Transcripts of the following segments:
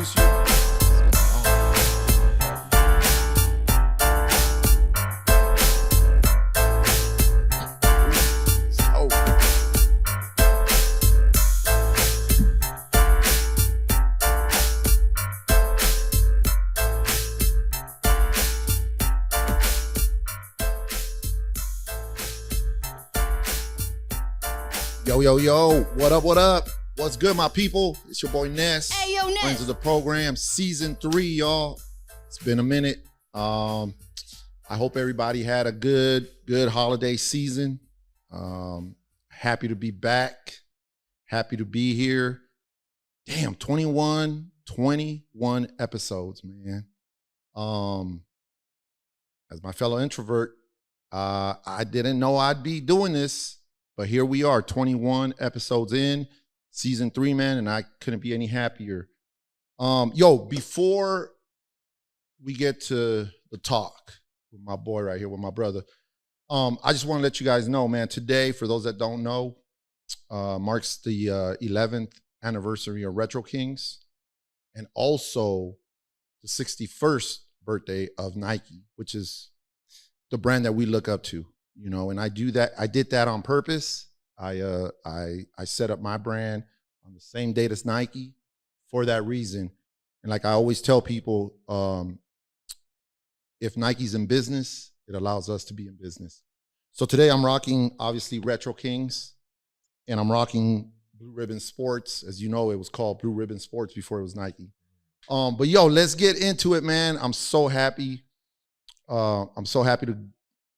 introduce you? Yo, what up, What's good, my people? It's your boy Ness. Hey, yo, Ness. Friends of the program, season 3, y'all. It's been a minute. I hope everybody had a good holiday season. Happy to be back. Happy to be here. Damn, 21 episodes, man. As my fellow introvert, I didn't know I'd be doing this. But here we are, 21 episodes in, season 3, man, and I couldn't be any happier. Before we get to the talk with my boy right here, with my brother, I just want to let you guys know, man, today, for those that don't know, marks the 11th anniversary of Retro Kings and also the 61st birthday of Nike, which is the brand that we look up to. You know, and I did that on purpose. I set up my brand on the same date as Nike for that reason. And like I always tell people, if Nike's in business, it allows us to be in business. So today I'm rocking, obviously, Retro Kings, and I'm rocking Blue Ribbon Sports. As you know, it was called Blue Ribbon Sports before it was Nike. But let's get into it, man. I'm so happy.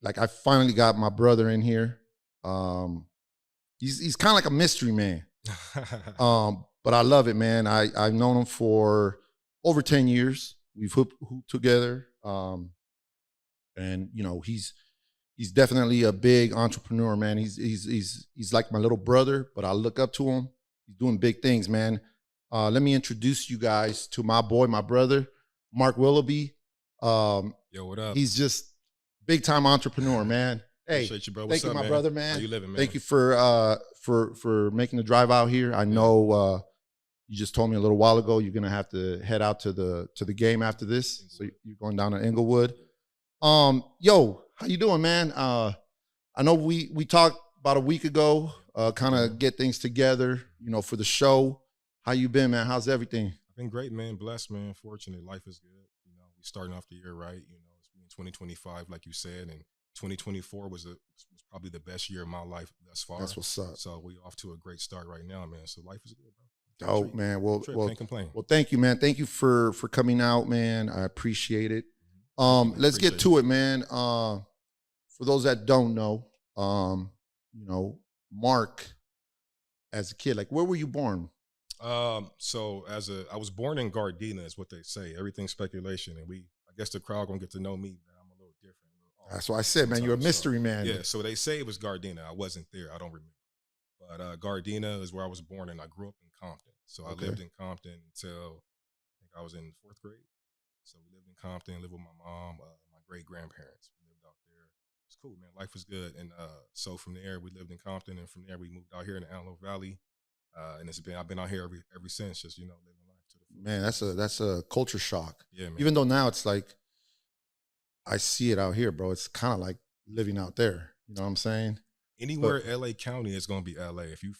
Like, I finally got my brother in here. He's kind of like a mystery man. But I love it, man. I've known him for over 10 years. We've hooped together. And you know, he's definitely a big entrepreneur, man. He's like my little brother, but I look up to him. He's doing big things, man. Let me introduce you guys to my boy, my brother, Marc Willoubee. Yo, what up? He's just big time entrepreneur, man. Hey, appreciate you, bro. Thank you, my brother, man. How you living, man? Thank you for making the drive out here. I know you just told me a little while ago you're gonna have to head out to the game after this. So you're going down to Inglewood. How you doing, man? I know we talked about a week ago, kind of get things together, you know, for the show. How you been, man? How's everything? I've been great, man. Blessed, man. Fortunate. Life is good. You know, we starting off the year right. You know, it's been 2025, like you said, and 2024 was probably the best year of my life thus far. That's what's up. So we off to a great start right now, man. So life is good, bro. Oh, man. Well, can't complain. Well, thank you, man. Thank you for coming out, man. I appreciate it. Let's get to it, man. For those that don't know, you know, Marc, as a kid, like, where were you born? So I was born in Gardena, is what they say. Everything's speculation, and I guess the crowd gonna get to know me, man. I'm a little different. That's why I said, man, you're a mystery man. Yeah, so they say it was Gardena. I wasn't there. I don't remember. But Gardena is where I was born, and I grew up in Compton. So I lived in Compton until I think I was in 4th grade. So we lived in Compton, lived with my mom, my great-grandparents. We lived out there. It's cool, man. Life was good. And so from there, we lived in Compton, and from there, we moved out here in the Antelope Valley. And I've been out here ever since, just, you know, living life to the full. Man, that's a culture shock. Yeah, man. Even though now it's like, I see it out here, bro. It's kind of like living out there. You know what I'm saying? Anywhere LA County is going to be LA. If you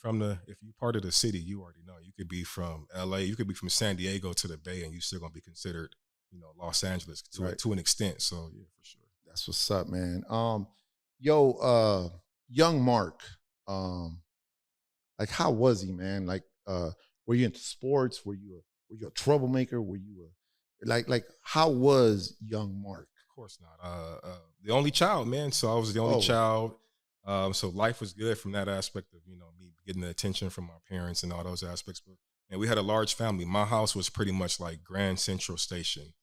part of the city, you already know. You could be from LA, you could be from San Diego to the Bay, and you still going to be considered, you know, Los Angeles to an extent. So yeah, for sure. That's what's up, man. Young Marc, like, how was he, man? Like, were you into sports? Were you a troublemaker? Were you like how was young Marc? Of course not. The only child, man. So I was the only child. So life was good from that aspect of, you know, me getting the attention from my parents and all those aspects. But and we had a large family. My house was pretty much like Grand Central Station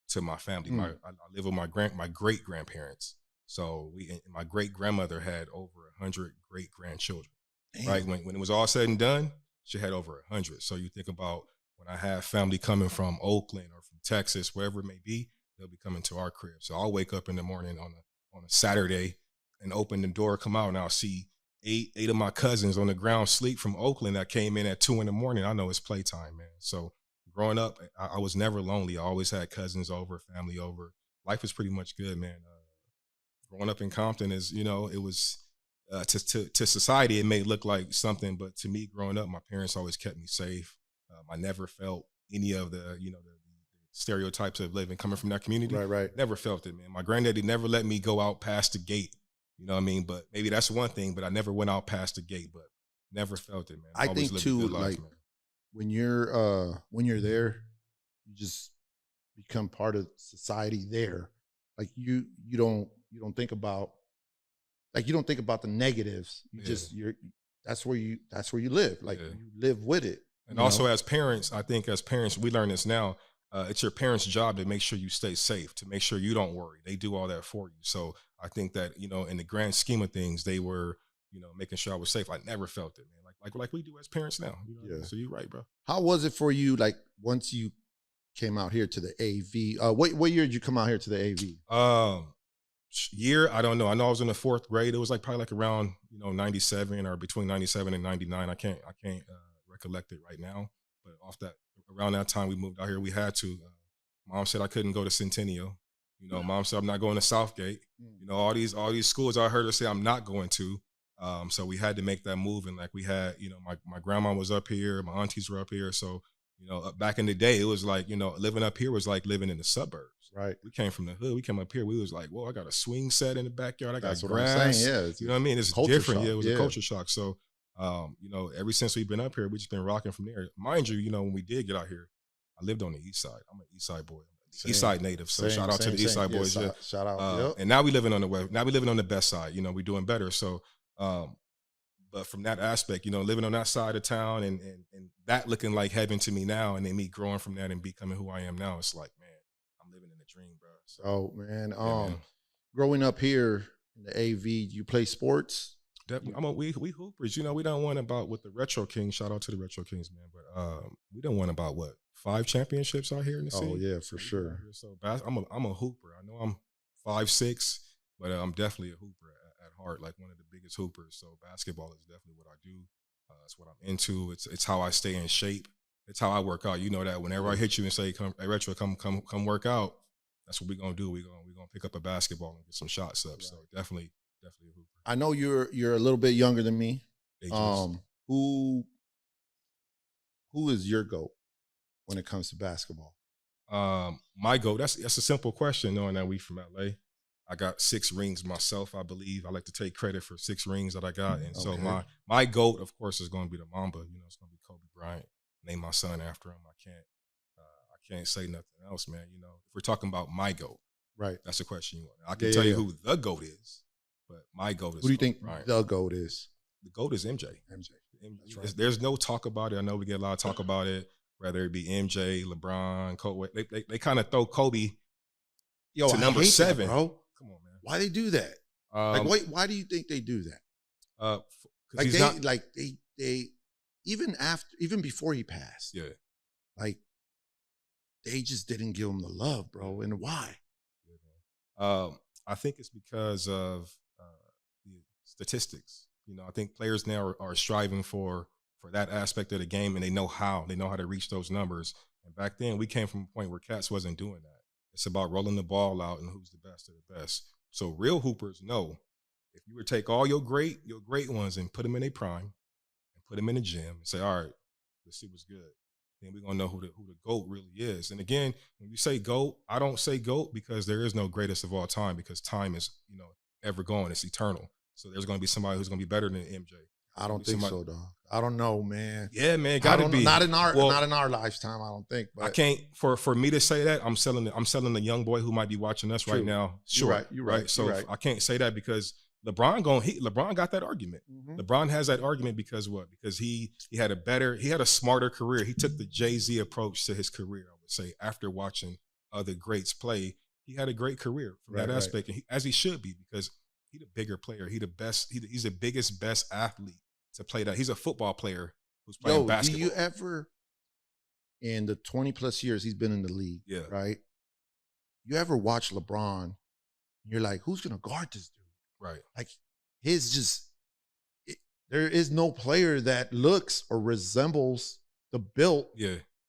to my family. I live with my great grandparents. So my great grandmother had over 100 great grandchildren. Damn. Right, when it was all said and done, she had over 100. So you think about when I have family coming from Oakland or from Texas, wherever it may be, they'll be coming to our crib. So I'll wake up in the morning on a Saturday and open the door, come out, and I'll see eight of my cousins on the ground sleep from Oakland that came in at 2 a.m. I know it's playtime, man. So growing up, I was never lonely. I always had cousins over, family over. Life was pretty much good, man. Growing up in Compton is, it was to society it may look like something, but to me, growing up, my parents always kept me safe. I never felt any of the stereotypes of living coming from that community. Right. Never felt it, man. My granddaddy never let me go out past the gate. You know what I mean? But maybe that's one thing. But I never went out past the gate. But never felt it, man. I think too, like when you're there, you just become part of society there. Like you don't think about the negatives. That's where you live. Like you live with it. And also as parents, I think as parents, we learn this now. It's your parents' job to make sure you stay safe, to make sure you don't worry. They do all that for you. So I think that, in the grand scheme of things, they were, making sure I was safe. I never felt it, man. Like we do as parents now. So you're right, bro. How was it for you, like, once you came out here to the AV? What year did you come out here to the AV? Year, I don't know. I know I was in the 4th grade. It was probably around 97 or between 97 and 99. I can't recollect it right now. But around that time we moved out here, we had to. Mom said I couldn't go to Centennial. Mom said I'm not going to Southgate. All these schools I heard her say I'm not going to. So we had to make that move, and we had, my grandma was up here, my aunties were up here. So back in the day, it was like, living up here was like living in the suburbs. Right. We came from the hood. We came up here. We was like, whoa, I got a swing set in the backyard. I got That's grass. What I'm saying. Yeah. You know what I mean? It's different. Shock. Yeah, it was a culture shock. So, ever since we've been up here, we just been rocking from there. Mind you, when we did get out here, I lived on the east side. I'm an east side boy. East side native. So shout out to the east side boys. Yeah. Shout out. And now we living on the west. Now we living on the best side. We're doing better. So, but from that aspect, living on that side of town and that looking like heaven to me now, and then me growing from that and becoming who I am now, it's like, man, I'm living in a dream, bro. So, man, growing up here in the AV, you play sports? We hoopers. We don't want about with the Retro Kings. Shout out to the Retro Kings, man. But we don't want about 5 championships out here in the city. Oh yeah, for sure. So I'm a hooper. I know I'm 5'6", but I'm definitely a hooper at heart, like one of the biggest hoopers. So basketball is definitely what I do. It's what I'm into. It's how I stay in shape. It's how I work out. You know that whenever I hit you and say, "Come, hey, Retro, come work out," that's what we're gonna do. We're gonna pick up a basketball and get some shots up. Right. So definitely a hooper. I know you're a little bit younger than me. Who is your GOAT when it comes to basketball? My GOAT. That's a simple question, knowing that we from LA. I got 6 rings myself, I believe. I like to take credit for 6 rings that I got. And so my GOAT, of course, is going to be the Mamba. It's going to be Kobe Bryant. Name my son after him. I can't say nothing else, man. If we're talking about my GOAT, right? That's the question you want. I can tell you who the GOAT is, but my GOAT is. Who do you think Bryant. the GOAT is? The GOAT is MJ. That's right. There's no talk about it. I know we get a lot of talk about it, whether it be MJ, LeBron, Kobe. They kind of throw Kobe to number 7, bro. Come on, man. Why they do that? Why do you think they do that? They even before he passed, they just didn't give him the love, bro. And why? I think it's because of the statistics. I think players now are striving for that aspect of the game, and they know how to reach those numbers. And back then, we came from a point where cats wasn't doing that. It's about rolling the ball out and who's the best of the best. So real hoopers know if you would take all your great ones and put them in a prime and put them in the gym and say, all right, let's see what's good. Then we're going to know who the GOAT really is. And again, when you say GOAT, I don't say GOAT because there is no greatest of all time, because time is, ever going. It's eternal. So there's going to be somebody who's going to be better than MJ. I don't think so, dog. I don't know, man. Yeah, man, gotta be. Not in our lifetime, I don't think. But I can't for me to say that. I'm selling the young boy who might be watching us right now. Sure, you're right. So I can't say that because LeBron got that argument. Mm-hmm. LeBron has that argument because what? Because he had a smarter career. He took the Jay-Z approach to his career. I would say after watching other greats play, he had a great career from that aspect, and as he should be, because he's a bigger player. He's the best. He's the biggest, best athlete to play that. He's a football player who's playing basketball. Do you ever, in the 20 plus years he's been in the league, right? You ever watch LeBron and you're like, who's going to guard this dude? Right. Like there is no player that looks or resembles the build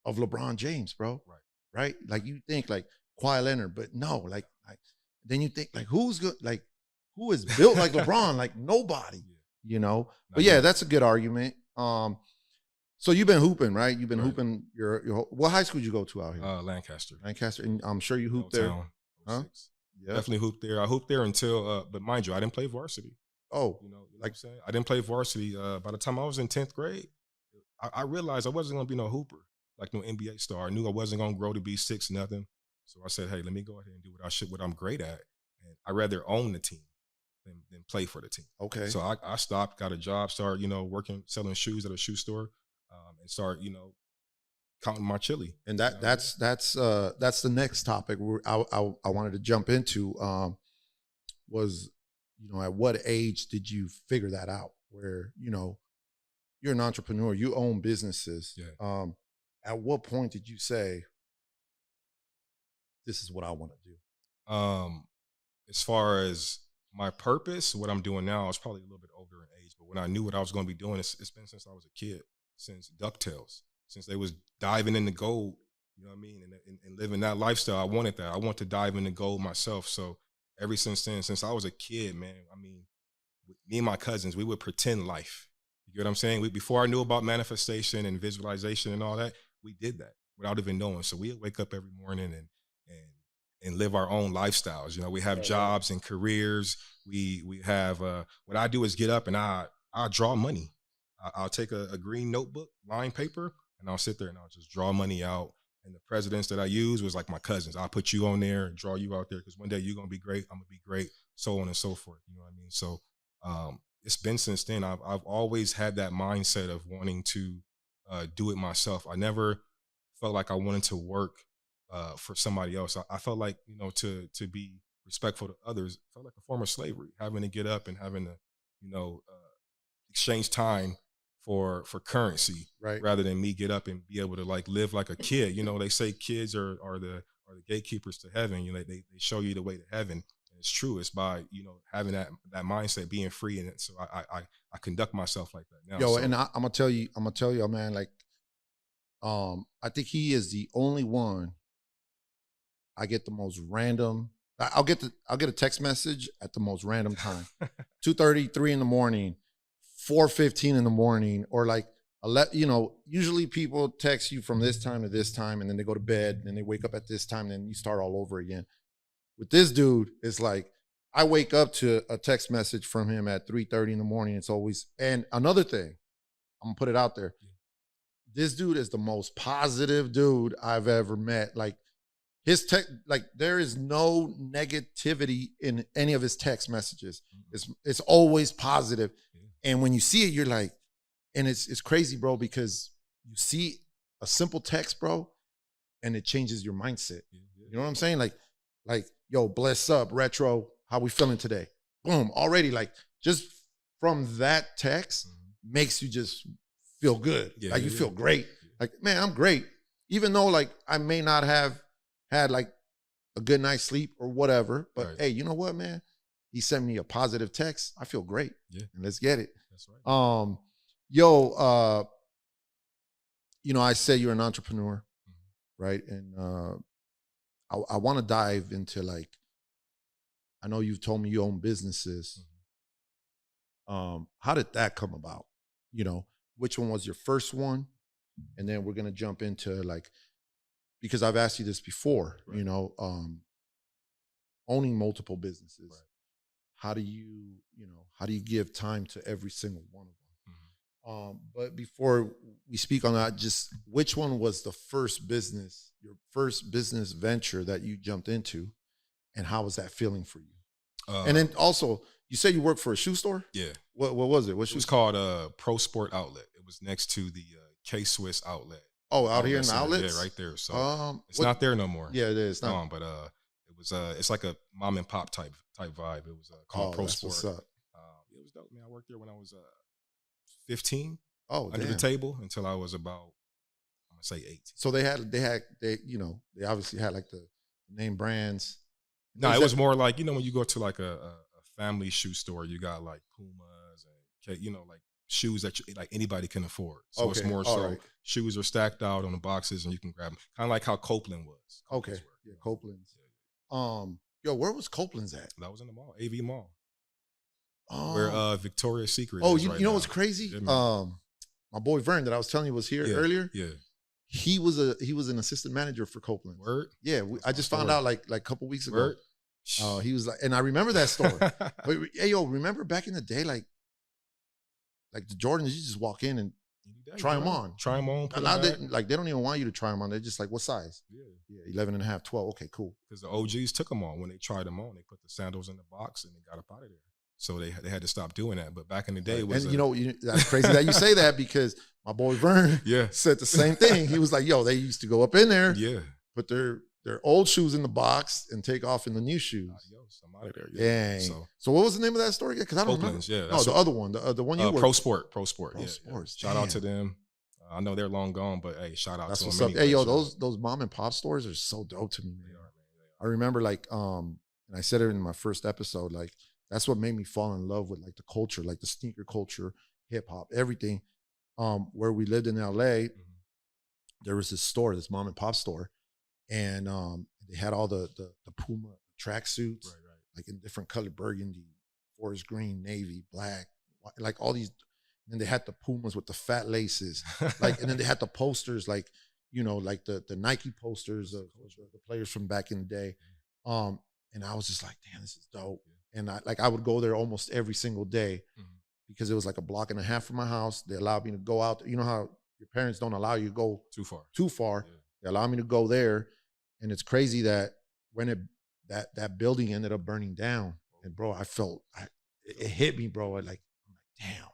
of LeBron James, bro. Right? Like you think like Kawhi Leonard, but no, like then you think like who's good, like who is built like LeBron? Like nobody, you know. But yeah, that's a good argument. So you've been hooping, right? You've been hooping your what high school did you go to out here? Lancaster. Lancaster, and I'm sure you hooped there. Huh? Yeah. Definitely hooped there. I hooped there until, but mind you, I didn't play varsity. Oh, you know what I'm saying? I didn't play varsity. By the time I was in 10th grade, I realized I wasn't gonna be no hooper, like no NBA star. I knew I wasn't gonna grow to be 6'0". So I said, hey, let me go ahead and do what I'm great at, and I'd rather own the team than play for the team. Okay. So I stopped, got a job, started working selling shoes at a shoe store, and start counting my chili. And that's the next topic I wanted to jump into. Was at what age did you figure that out? Where you're an entrepreneur, you own businesses. Yeah. At what point did you say, this is what I want to do? As far as my purpose, what I'm doing now is probably a little bit older in age, but when I knew what I was going to be doing, it's been since I was a kid, since DuckTales, since they was diving into gold, you know what I mean, and living that lifestyle. I wanted that. I want to dive into gold myself. So ever since then, since I was a kid, man, I mean, me and my cousins, we would pretend life. You get what I'm saying? Before I knew about manifestation and visualization and all that, we did that without even knowing. So we'd wake up every morning and live our own lifestyles. We have jobs and careers. We have what I do is get up and I draw money. I'll take a green notebook, lined paper, and I'll sit there and I'll just draw money out. And the presidents that I use was like my cousins. I'll put you on there and draw you out there because one day you're going to be great. I'm going to be great, so on and so forth. You know what I mean? So it's been since then. I've always had that mindset of wanting to do it myself. I never felt like I wanted to work for somebody else. I felt like, to be respectful to others, felt like a form of slavery, having to get up and having to, exchange time for currency, right? Rather than me get up and be able to like live like a kid. They say kids are the gatekeepers to heaven. They show you the way to heaven. And it's true. It's by having that mindset, being free in it. So I conduct myself like that now. Yo, so, and I'm gonna tell you, man. Like, I think he is the only one. I get the most random. I'll get a text message at the most random time, 2:30, 3 in the morning. 4:15 in the morning, or like, usually people text you from this time to this time, and then they go to bed, and then they wake up at this time, and then you start all over again. With this dude, it's like, I wake up to a text message from him at 3:30 in the morning. It's always, and another thing, I'm gonna put it out there. This dude is the most positive dude I've ever met. Like, his there is no negativity in any of his text messages. It's always positive. And when you see it, you're like, and it's crazy, bro, because you see a simple text, bro, and it changes your mindset. You know what I'm saying? Like, yo, bless up, retro. How we feeling today? Boom, already, like, just from that text makes you just feel good. Like, you feel great. Like, man, I'm great. Even though, like, I may not have had like a good night's sleep or whatever, but hey, you know what, man? He sent me a positive text. I feel great. Yeah. And let's get it. That's right. I say you're an entrepreneur, right? And I want to dive into, like, I know you've told me you own businesses. How did that come about? Which one was your first one? And then we're going to jump into, like, because I've asked you this before, owning multiple businesses. Right. How do you give time to every single one of them? But before we speak on that, just which one was the first business, your first business venture that you jumped into, and how was that feeling for you? And then also, you said you worked for a shoe store? Yeah. What was it? It was called Pro Sport Outlet. It was next to the K-Swiss outlet. Oh, out here in the outlets? Yeah, right there. So it's not there no more. Yeah, it is. Not. But it was it's like a mom and pop type vibe. It was called Pro Sport. What's up. It was dope, man. I worked there when I was 15. Oh, under the table until I was about, I'm gonna say 18. So they obviously had like the name brands. No, it was more like, when you go to like a family shoe store, you got like Pumas and like shoes that like anybody can afford. So it's Okay, more all so right. shoes are stacked out on the boxes and you can grab them. Kind of like how Copeland was. Okay, Copeland's were, yeah, Copeland's. Yo, where was Copeland's at? That was in the mall, AV Mall, where Oh, Victoria's Secret oh, is right you know now. what's crazy? Yeah, man. My boy Vern that I was telling you was here Yeah, earlier. Yeah. He was an assistant manager for Copeland. Word? Yeah, I just found out like a couple weeks ago. Word? He was like, and I remember that store. But hey, yo, remember back in the day, like the Jordans, you just walk in and try them on. Try them on. And now they don't even want you to try them on. They're just like, what size? Yeah. 11 and a half, 12. Okay, cool. Because the OGs took them on. When they tried them on, they put the sandals in the box and they got up out of there. So they had to stop doing that. But back in the day, it was that's crazy that you say that because my boy Vern said the same thing. He was like, yo, they used to go up in there, put their old shoes in the box and take off in the new shoes. I'm out of there. Yeah. So what was the name of that store again? Because I don't Copeland's, remember. No, the other one, the one you were. Pro Sport. Pro Sports. Shout out to them. I know they're long gone, but hey, shout out to them. That's what's up. Hey, yo, those mom and pop stores are so dope to me, man. They are. I remember and I said it in my first episode, like that's what made me fall in love with like the culture, like the sneaker culture, hip hop, everything. Where we lived in LA, there was this store, this mom and pop store, and they had all the Puma tracksuits, like in different color, burgundy, forest green, navy, black, like all these. And they had the Pumas with the fat laces, like, and then they had the posters, like, like the Nike posters of the players from back in the day. And I was just like, damn, this is dope. And I would go there almost every single day because it was like a block and a half from my house. They allowed me to go out. You know how your parents don't allow you to go too far. Yeah. They allow me to go there. And it's crazy that when that building ended up burning down, and bro, it hit me, bro. I'm like, damn.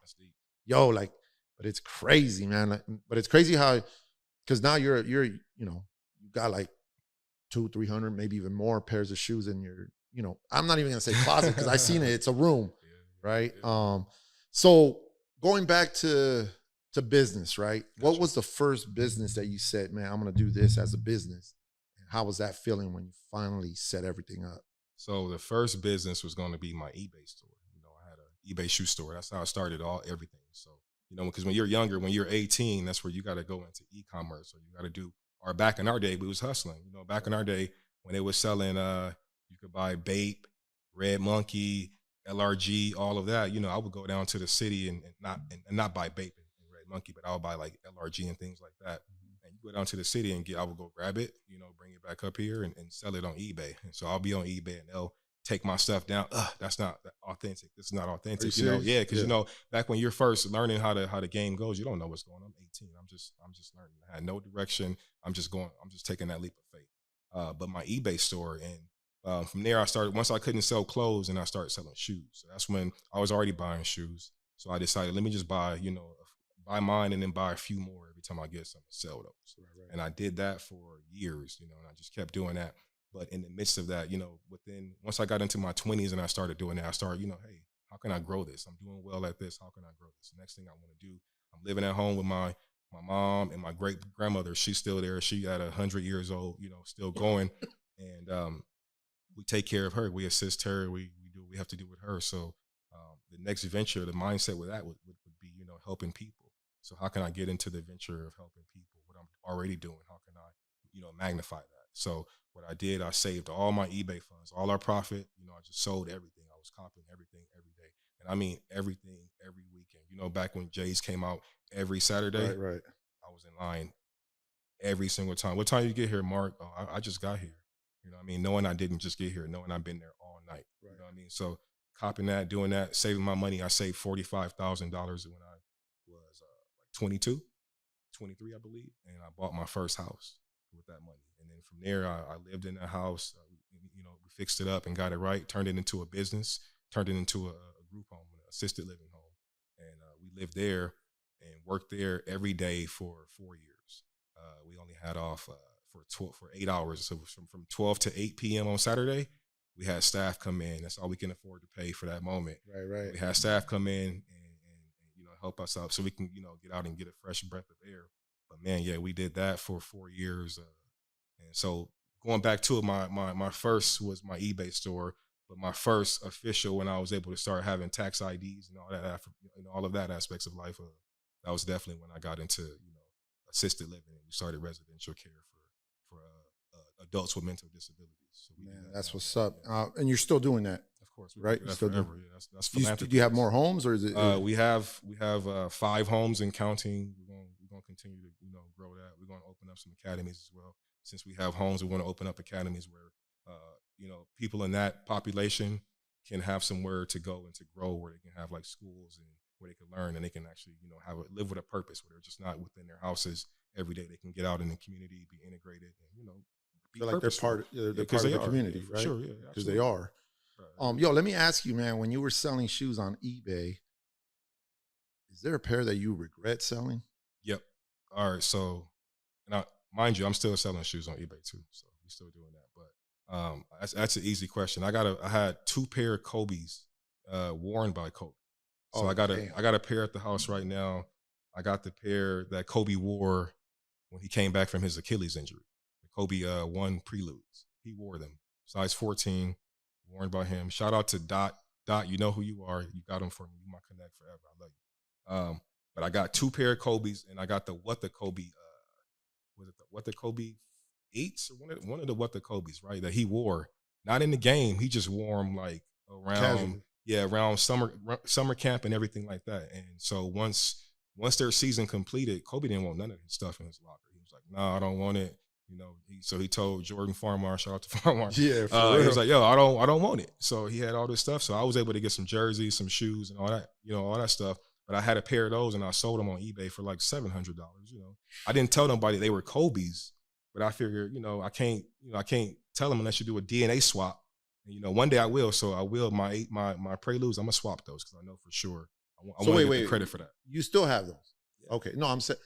Yo, like, but it's crazy, man. Like, but it's crazy how, because now you're you got like 200-300, maybe even more pairs of shoes in your, I'm not even gonna say closet because I seen it. It's a room, right? Yeah. So going back to business, right? What was the first business that you said, man, I'm gonna do this as a business? And how was that feeling when you finally set everything up? So the first business was going to be my eBay store. I had an eBay shoe store. That's how I started everything. So, because when you're younger, when you're 18, that's where you got to go into e-commerce. So you got to do, or back in our day, we was hustling. Back in our day, when they was selling, you could buy Bape, Red Monkey, LRG, all of that. I would go down to the city and not buy Bape and Red Monkey, but I would buy like LRG and things like that. And you go down to the city and I would go grab it, bring it back up here and sell it on eBay. And so I'll be on eBay and they'll take my stuff down. That's not authentic. This is not authentic. Yeah, because back when you're first learning how the game goes, you don't know what's going on. I'm 18. I'm just learning. I had no direction. I'm just taking that leap of faith. But my eBay store, and from there I started. Once I couldn't sell clothes, and I started selling shoes. So that's when I was already buying shoes. So I decided, let me just buy buy mine and then buy a few more every time I get something to sell those. Right. And I did that for years, and I just kept doing that. But in the midst of that, once I got into my 20s and I started doing that, I started, hey, how can I grow this? I'm doing well at this. How can I grow this? The next thing I want to do, I'm living at home with my mom and my great grandmother. She's still there. She at 100 years old, still going. And we take care of her. We assist her. We do what we have to do with her. So the next venture, the mindset with that would be, helping people. So how can I get into the venture of helping people? What I'm already doing, how can I, magnify that? So what I did, I saved all my eBay funds, all our profit. I just sold everything. I was comping everything every day. And I mean everything every weekend. Back when J's came out every Saturday, right. I was in line every single time. What time you get here, Mark? Oh, I just got here. Knowing I didn't just get here, knowing I've been there all night. Right. So copying that, doing that, saving my money. I saved $45,000 when I was like 22, 23, I believe. And I bought my first house with that money. And then from there, I lived in that house. We fixed it up and got it right, turned it into a business, turned it into a group home, an assisted living home. And we lived there and worked there every day for 4 years. We only had off for 8 hours. So from 12 to 8 p.m. on Saturday, we had staff come in. That's all we can afford to pay for that moment. Right. We had staff come in and help us out so we can, get out and get a fresh breath of air. But man, yeah, we did that for 4 years. And so going back to it, my first was my eBay store. But my first official, when I was able to start having tax IDs and all that, all of that aspects of life, that was definitely when I got into assisted living, and we started residential care for adults with mental disabilities. So man, that's what's up. And you're still doing that, of course, right? That still forever. Yeah, that's philanthropy. Do you have more homes, or is it? We have 5 homes and counting. We're gonna continue to grow that. We're gonna open up some academies as well. Since we have homes, we want to open up academies where people in that population can have somewhere to go and to grow, where they can have like schools and where they can learn, and they can actually live with a purpose, where they're just not within their houses every day. They can get out in the community, be integrated, and be like they're part of the community, right? Sure, yeah, because they are. Right. Yo, let me ask you, man. When you were selling shoes on eBay, is there a pair that you regret selling? Yep. All right. So, now, mind you, I'm still selling shoes on eBay too, so we're still doing that. But that's an easy question. I had 2 pair of Kobe's worn by Kobe. So I got a pair at the house right now. I got the pair that Kobe wore when he came back from his Achilles injury. The Kobe 1 Preludes. He wore them. Size 14, worn by him. Shout out to Dot. Dot, you know who you are. You got them for me. You my connect forever. I love you. But I got 2 pair of Kobe's, and I got the What the Kobe. Was it the What the Kobe 8s, or one of the What the Kobe's, right? That he wore, not in the game. He just wore them like around. Casually. Around summer camp and everything like that. And so once their season completed, Kobe didn't want none of his stuff in his locker. He was like, "No, I don't want it." So he told Jordan Farmar, shout out to Farmar. Yeah, he was like, "Yo, I don't want it." So he had all this stuff. So I was able to get some jerseys, some shoes, and all that, all that stuff. But I had a pair of those, and I sold them on eBay for like $700. I didn't tell nobody they were Kobe's, but I figured, I can't tell them unless you do a DNA swap. One day I will. So I will my Preludes. I'm gonna swap those because I know for sure. I want to get the credit for that. You still have those? Yeah. Okay. No, I'm saying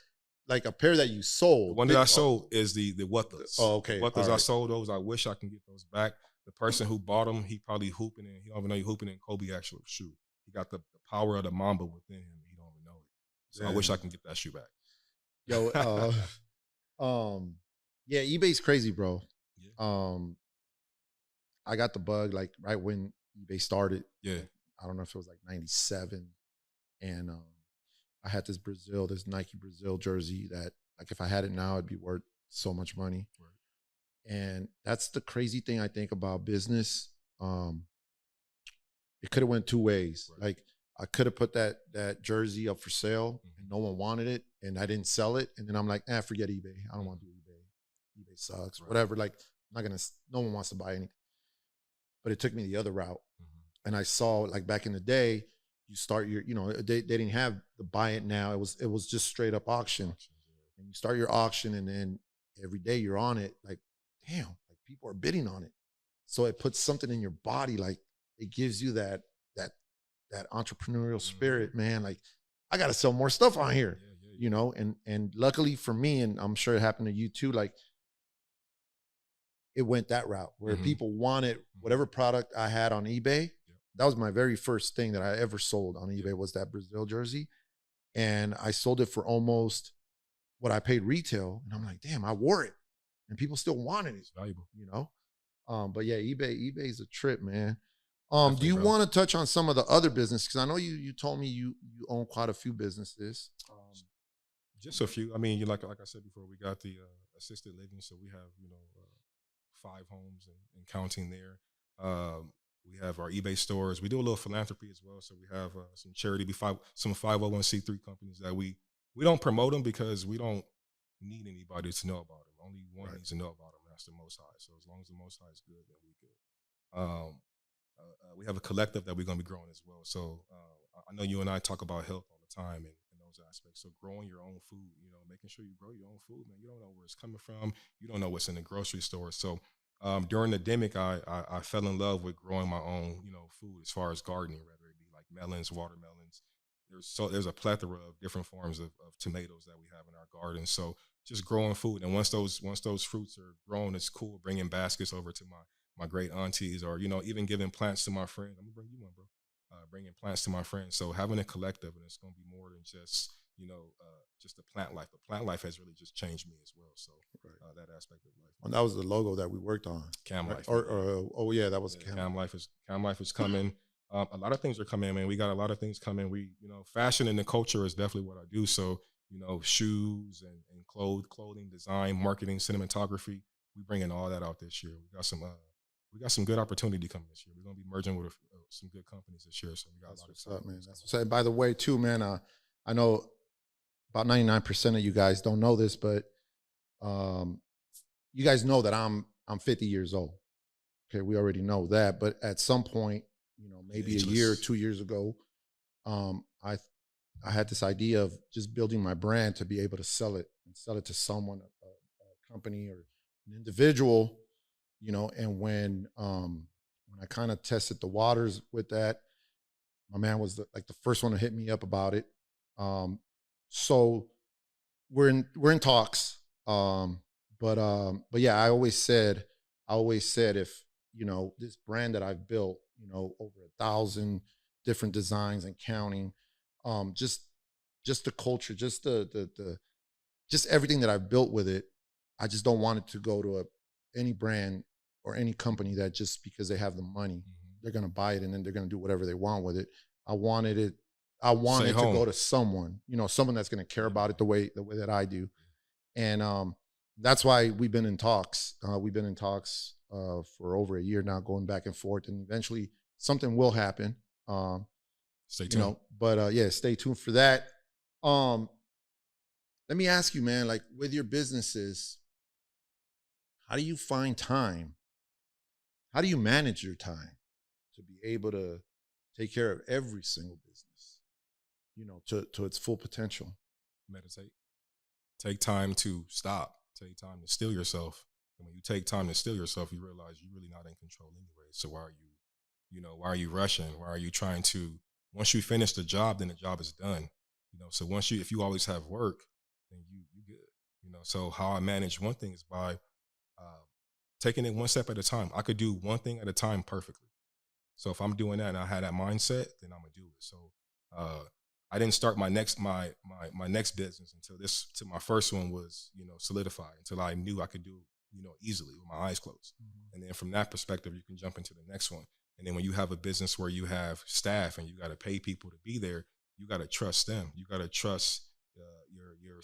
like a pair that you sold. The one that I sold is the Whatthas. Oh, okay. Whatthas, I sold those. I wish I can get those back. The person who bought them, he probably hooping in. He don't even know he hooping in Kobe actual shoe. He got the power of the Mamba within him. He don't even know it. So I wish I can get that shoe back. Yo, yeah, eBay's crazy, bro. Yeah. I got the bug like right when eBay started. Yeah. I don't know if it was like 97. And I had this Nike Brazil jersey that like if I had it now, it'd be worth so much money. Right. And that's the crazy thing I think about business. It could have went 2 ways. Right. Like I could have put that jersey up for sale and no one wanted it and I didn't sell it. And then I'm like, forget eBay. I don't want to do eBay. eBay sucks, right. Whatever. Like no one wants to buy anything. But it took me the other route. And I saw like back in the day, you start your, they didn't have the buy it now. It was just straight up auction. And you start your auction and then every day you're on it, like, damn, like people are bidding on it. So it puts something in your body, like it gives you that entrepreneurial spirit, man. Like I gotta sell more stuff on here, and luckily for me, and I'm sure it happened to you too, like it went that route where people wanted whatever product I had on eBay. That was my very first thing that I ever sold on eBay was that Brazil jersey. And I sold it for almost what I paid retail. And I'm like, damn, I wore it. And people still wanted it. It's valuable. But yeah, eBay's a trip, man. Do you want to touch on some of the other business? Because I know you told me you own quite a few businesses. Just a few. I mean, like I said before, we got the assisted living. So we have, 5 homes and counting there. We have our eBay stores. We do a little philanthropy as well. So we have some charity, some 501c3 companies that we don't promote them because we don't need anybody to know about them. Only one needs to know about them. That's the Most High. So as long as the Most High is good, then we good. We have a collective that we're going to be growing as well. So I know you and I talk about health all the time and those aspects. So growing your own food, making sure you grow your own food, man. You don't know where it's coming from. You don't know what's in the grocery store. So during the pandemic, I fell in love with growing my own, food as far as gardening, whether it be like melons, watermelons. There's a plethora of different forms of tomatoes that we have in our garden. So just growing food. And once those fruits are grown, it's cool bringing baskets over to my great aunties or, even giving plants to my friends. I'm gonna bring you one, bro. Bringing plants to my friends. So having a collective, and it's going to be more than just, just the plant life. But plant life has really just changed me as well. So that aspect of life. And that was the logo that we worked on. Cam right? Life. Oh yeah, that was Cam Life is coming. A lot of things are coming, man. We got a lot of things coming. Fashion and the culture is definitely what I do. So, shoes and clothing, design, marketing, cinematography. We bringing all that out this year. We got some good opportunity coming this year. We're gonna be merging with some good companies this year. So we got a lot of stuff, man. That's what's up. By the way, too, man. I know about 99% of you guys don't know this, but you guys know that I'm 50 years old. Okay, we already know that. But at some point, maybe a year or 2 years ago, I had this idea of just building my brand to be able to sell it to someone, a company or an individual, and when I kind of tested the waters with that, my man was the first one to hit me up about it. So we're in talks. But yeah, I always said if, this brand that I've built, over 1,000 different designs and counting, just the culture, just just everything that I've built with it, I just don't want it to go to any brand or any company that just because they have the money, they're going to buy it and then they're going to do whatever they want with it. I want it to go to someone, someone that's going to care about it the way that I do. And that's why we've been in talks. For over a year now, going back and forth, and eventually something will happen. Stay tuned. Yeah, stay tuned for that. Let me ask you, man, like with your businesses, how do you find time? How do you manage your time to be able to take care of every single business, to its full potential? Meditate. Take time to stop. Take time to still yourself. And when you take time to still yourself, you realize you're really not in control anyway. So why are you rushing? Why are you trying to, once you finish the job, then the job is done. So if you always have work, then you good. So how I manage one thing is by taking it one step at a time. I could do one thing at a time perfectly. So if I'm doing that and I had that mindset, then I'm gonna do it. So I didn't start my next business until my first one was, solidified, until I knew I could do, easily with my eyes closed. And then from that perspective, you can jump into the next one. And then when you have a business where you have staff and you got to pay people to be there, you got to trust them. You got to trust your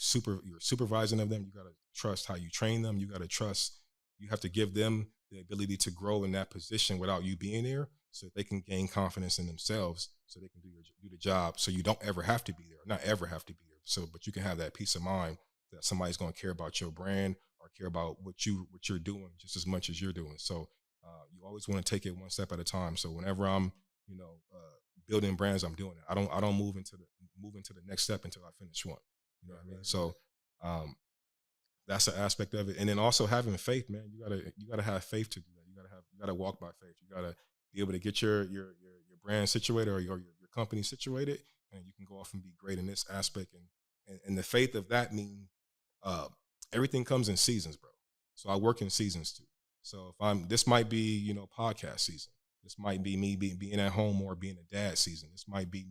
supervising of them. You got to trust how you train them. You got to trust, you have to give them the ability to grow in that position without you being there, so that they can gain confidence in themselves, so they can do the job, so you don't ever have to be there, not ever have to be there. So, but you can have that peace of mind that somebody's going to care about your brand or care about what you're doing just as much as you're doing. So you always want to take it one step at a time. So whenever I'm, building brands, I'm doing it. I don't move into the next step until I finish one. You know what I mean? So that's an aspect of it. And then also having faith, man. You gotta have faith to do that. You gotta walk by faith. You gotta be able to get your brand situated or your company situated, and you can go off and be great in this aspect. And the faith of that mean everything comes in seasons, bro. So I work in seasons too. So this might be, podcast season. This might be me being at home or being a dad season. This might be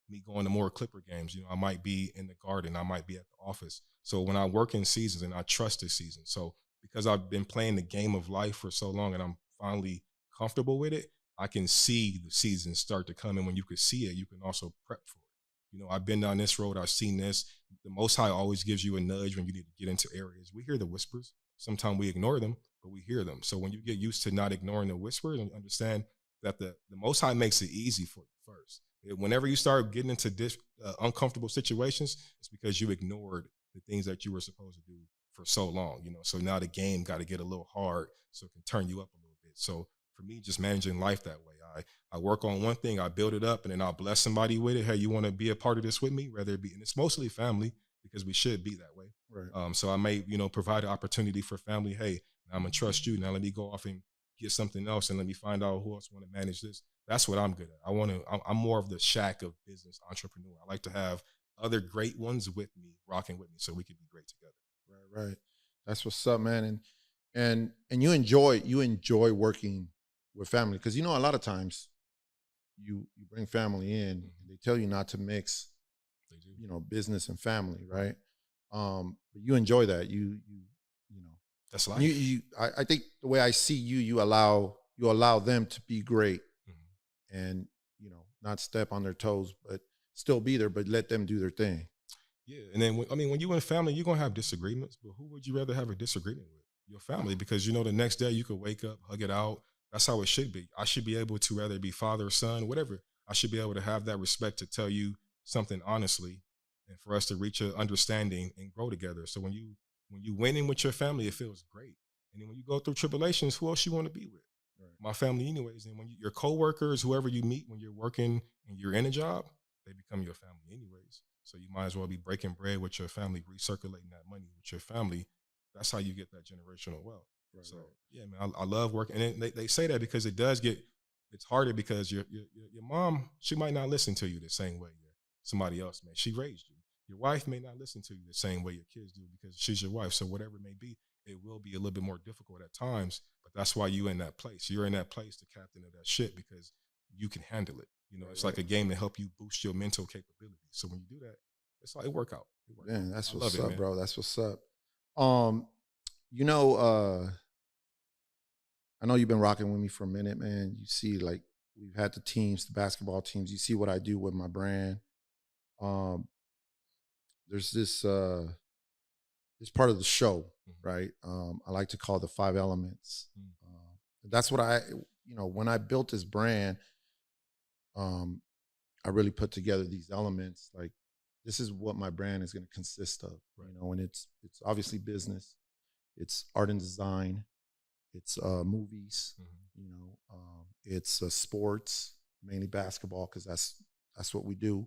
me going to more Clipper games. I might be in the garden. I might be at the office. So when I work in seasons, and I trust this season. So because I've been playing the game of life for so long and I'm finally comfortable with it, I can see the seasons start to come. And when you can see it, you can also prep for it. I've been down this road. I've seen this. The Most High always gives you a nudge when you need to get into areas. We hear the whispers. Sometimes we ignore them, but we hear them. So when you get used to not ignoring the whispers and understand that the Most High makes it easy for you first. Whenever you start getting into uncomfortable situations, it's because you ignored the things that you were supposed to do for so long. So now the game got to get a little hard so it can turn you up a little bit. So for me, just managing life that way, I work on one thing, I build it up, and then I'll bless somebody with it. Hey, you want to be a part of this with me? Whether it be, and it's mostly family, because we should be that way. Right. So I may, provide an opportunity for family. Hey, I'm gonna trust you. Now let me go off and get something else, and let me find out who else want to manage this. That's what I'm good at. I'm more of the Shaq of business entrepreneur. I like to have other great ones with me, rocking with me, so we can be great together. Right. That's what's up, man. And you enjoy working with family, because a lot of times you bring family in and they tell you not to mix, business and family, right? But you enjoy that. You know, That's life. I think the way I see you, you allow them to be great, and not step on their toes, but still be there, but let them do their thing. Yeah, and then when you in family, you're gonna have disagreements. But who would you rather have a disagreement with? Your family, because the next day you could wake up, hug it out. That's how it should be. I should be able to, whether it be father or son, whatever. I should be able to have that respect to tell you something honestly, and for us to reach an understanding and grow together. So when you winning with your family, it feels great. And then when you go through tribulations, who else you want to be with? Right. My family, anyways. And when your coworkers, whoever you meet when you're working and you're in a job, they become your family, anyways. So you might as well be breaking bread with your family, recirculating that money with your family. That's how you get that generational wealth. Right, so, yeah, man, I love working. And they say that because it's harder because your mom, she might not listen to you the same way somebody else may. She raised you. Your wife may not listen to you the same way your kids do because she's your wife. So whatever it may be, it will be a little bit more difficult at times. But that's why you're in that place. You're in that place, the captain of that ship, because you can handle it. It's like a game to help you boost your mental capability. So when you do that, it's like it work out. Man, that's what's up, man. Bro. That's what's up. I know you've been rocking with me for a minute, man. You see, like, we've had the teams, the basketball teams. You see what I do with my brand. There's this part of the show, right? I like to call the 5 elements. That's what when I built this brand, I really put together these elements. Like, this is what my brand is going to consist of, right. And it's obviously business, it's art and design, it's movies, it's sports, mainly basketball, because that's what we do,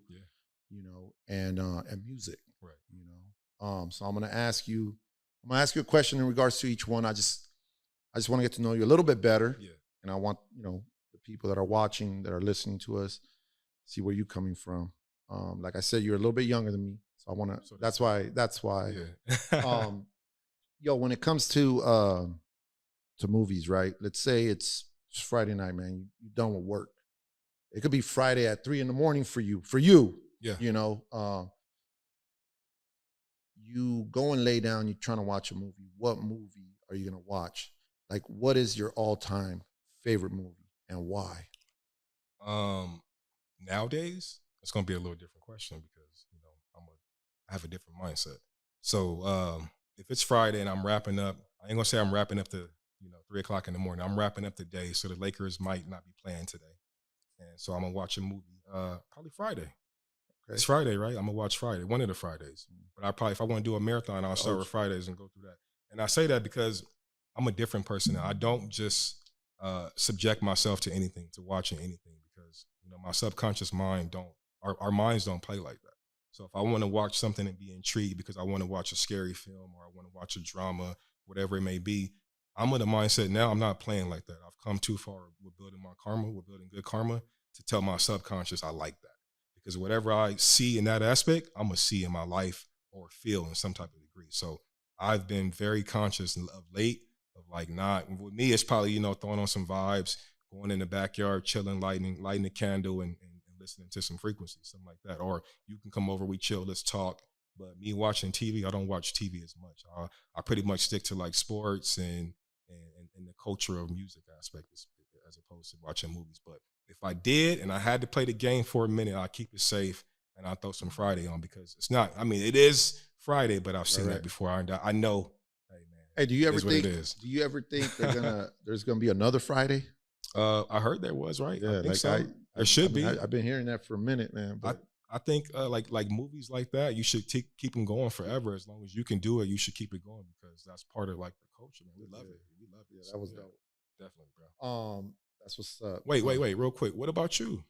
and music, right. So I'm going to ask you a question in regards to each one. I just want to get to know you a little bit better, and I want the people that are watching, that are listening to us, see where you're coming from. Like I said, you're a little bit younger than me, so I want to. So that's why. Yeah. When it comes to movies, right? Let's say it's Friday night, man. You're done with work. It could be Friday at 3 a.m. for you. Yeah. You go and lay down. You're trying to watch a movie. What movie are you gonna watch? Like, what is your all-time favorite movie and why? Nowadays, it's gonna be a little different question because I have a different mindset. So if it's Friday and I'm wrapping up, I ain't gonna say I'm wrapping up to 3 o'clock in the morning. I'm wrapping up the day, so the Lakers might not be playing today, and so I'm gonna watch a movie probably Friday. Okay. It's Friday, right? I'm gonna watch Friday, one of the Fridays. But if I want to do a marathon, I'll start with Fridays and go through that. And I say that because I'm a different person now. I don't just subject myself to anything, to watching anything, because my subconscious mind our minds don't play like that. So if I want to watch something and be intrigued because I want to watch a scary film or I want to watch a drama, whatever it may be, I'm in the mindset now. I'm not playing like that. I've come too far with building my karma, with building good karma, to tell my subconscious I like that. Because whatever I see in that aspect, I'm going to see in my life or feel in some type of degree. So I've been very conscious of late of like not, with me, it's probably, throwing on some vibes, going in the backyard, chilling, lighting a candle and listening to some frequencies, something like that. Or you can come over, we chill, let's talk. But me watching TV, I don't watch TV as much. I pretty much stick to like sports and the culture of music aspect as opposed to watching movies. But if I did and I had to play the game for a minute, I'd keep it safe and I'll throw some Friday on because it's not, it is Friday, but I've seen that before. I know, hey man. Hey, do you ever think there's gonna be another Friday? I heard there was, right? Yeah, I think so. There should be. I've been hearing that for a minute, man. But I think like movies like that, you should keep them going forever. As long as you can do it, you should keep it going because that's part of like the culture, man. We love it. We love it. Yeah, that was dope. Definitely, bro. That's what's up. Wait, real quick. What about you?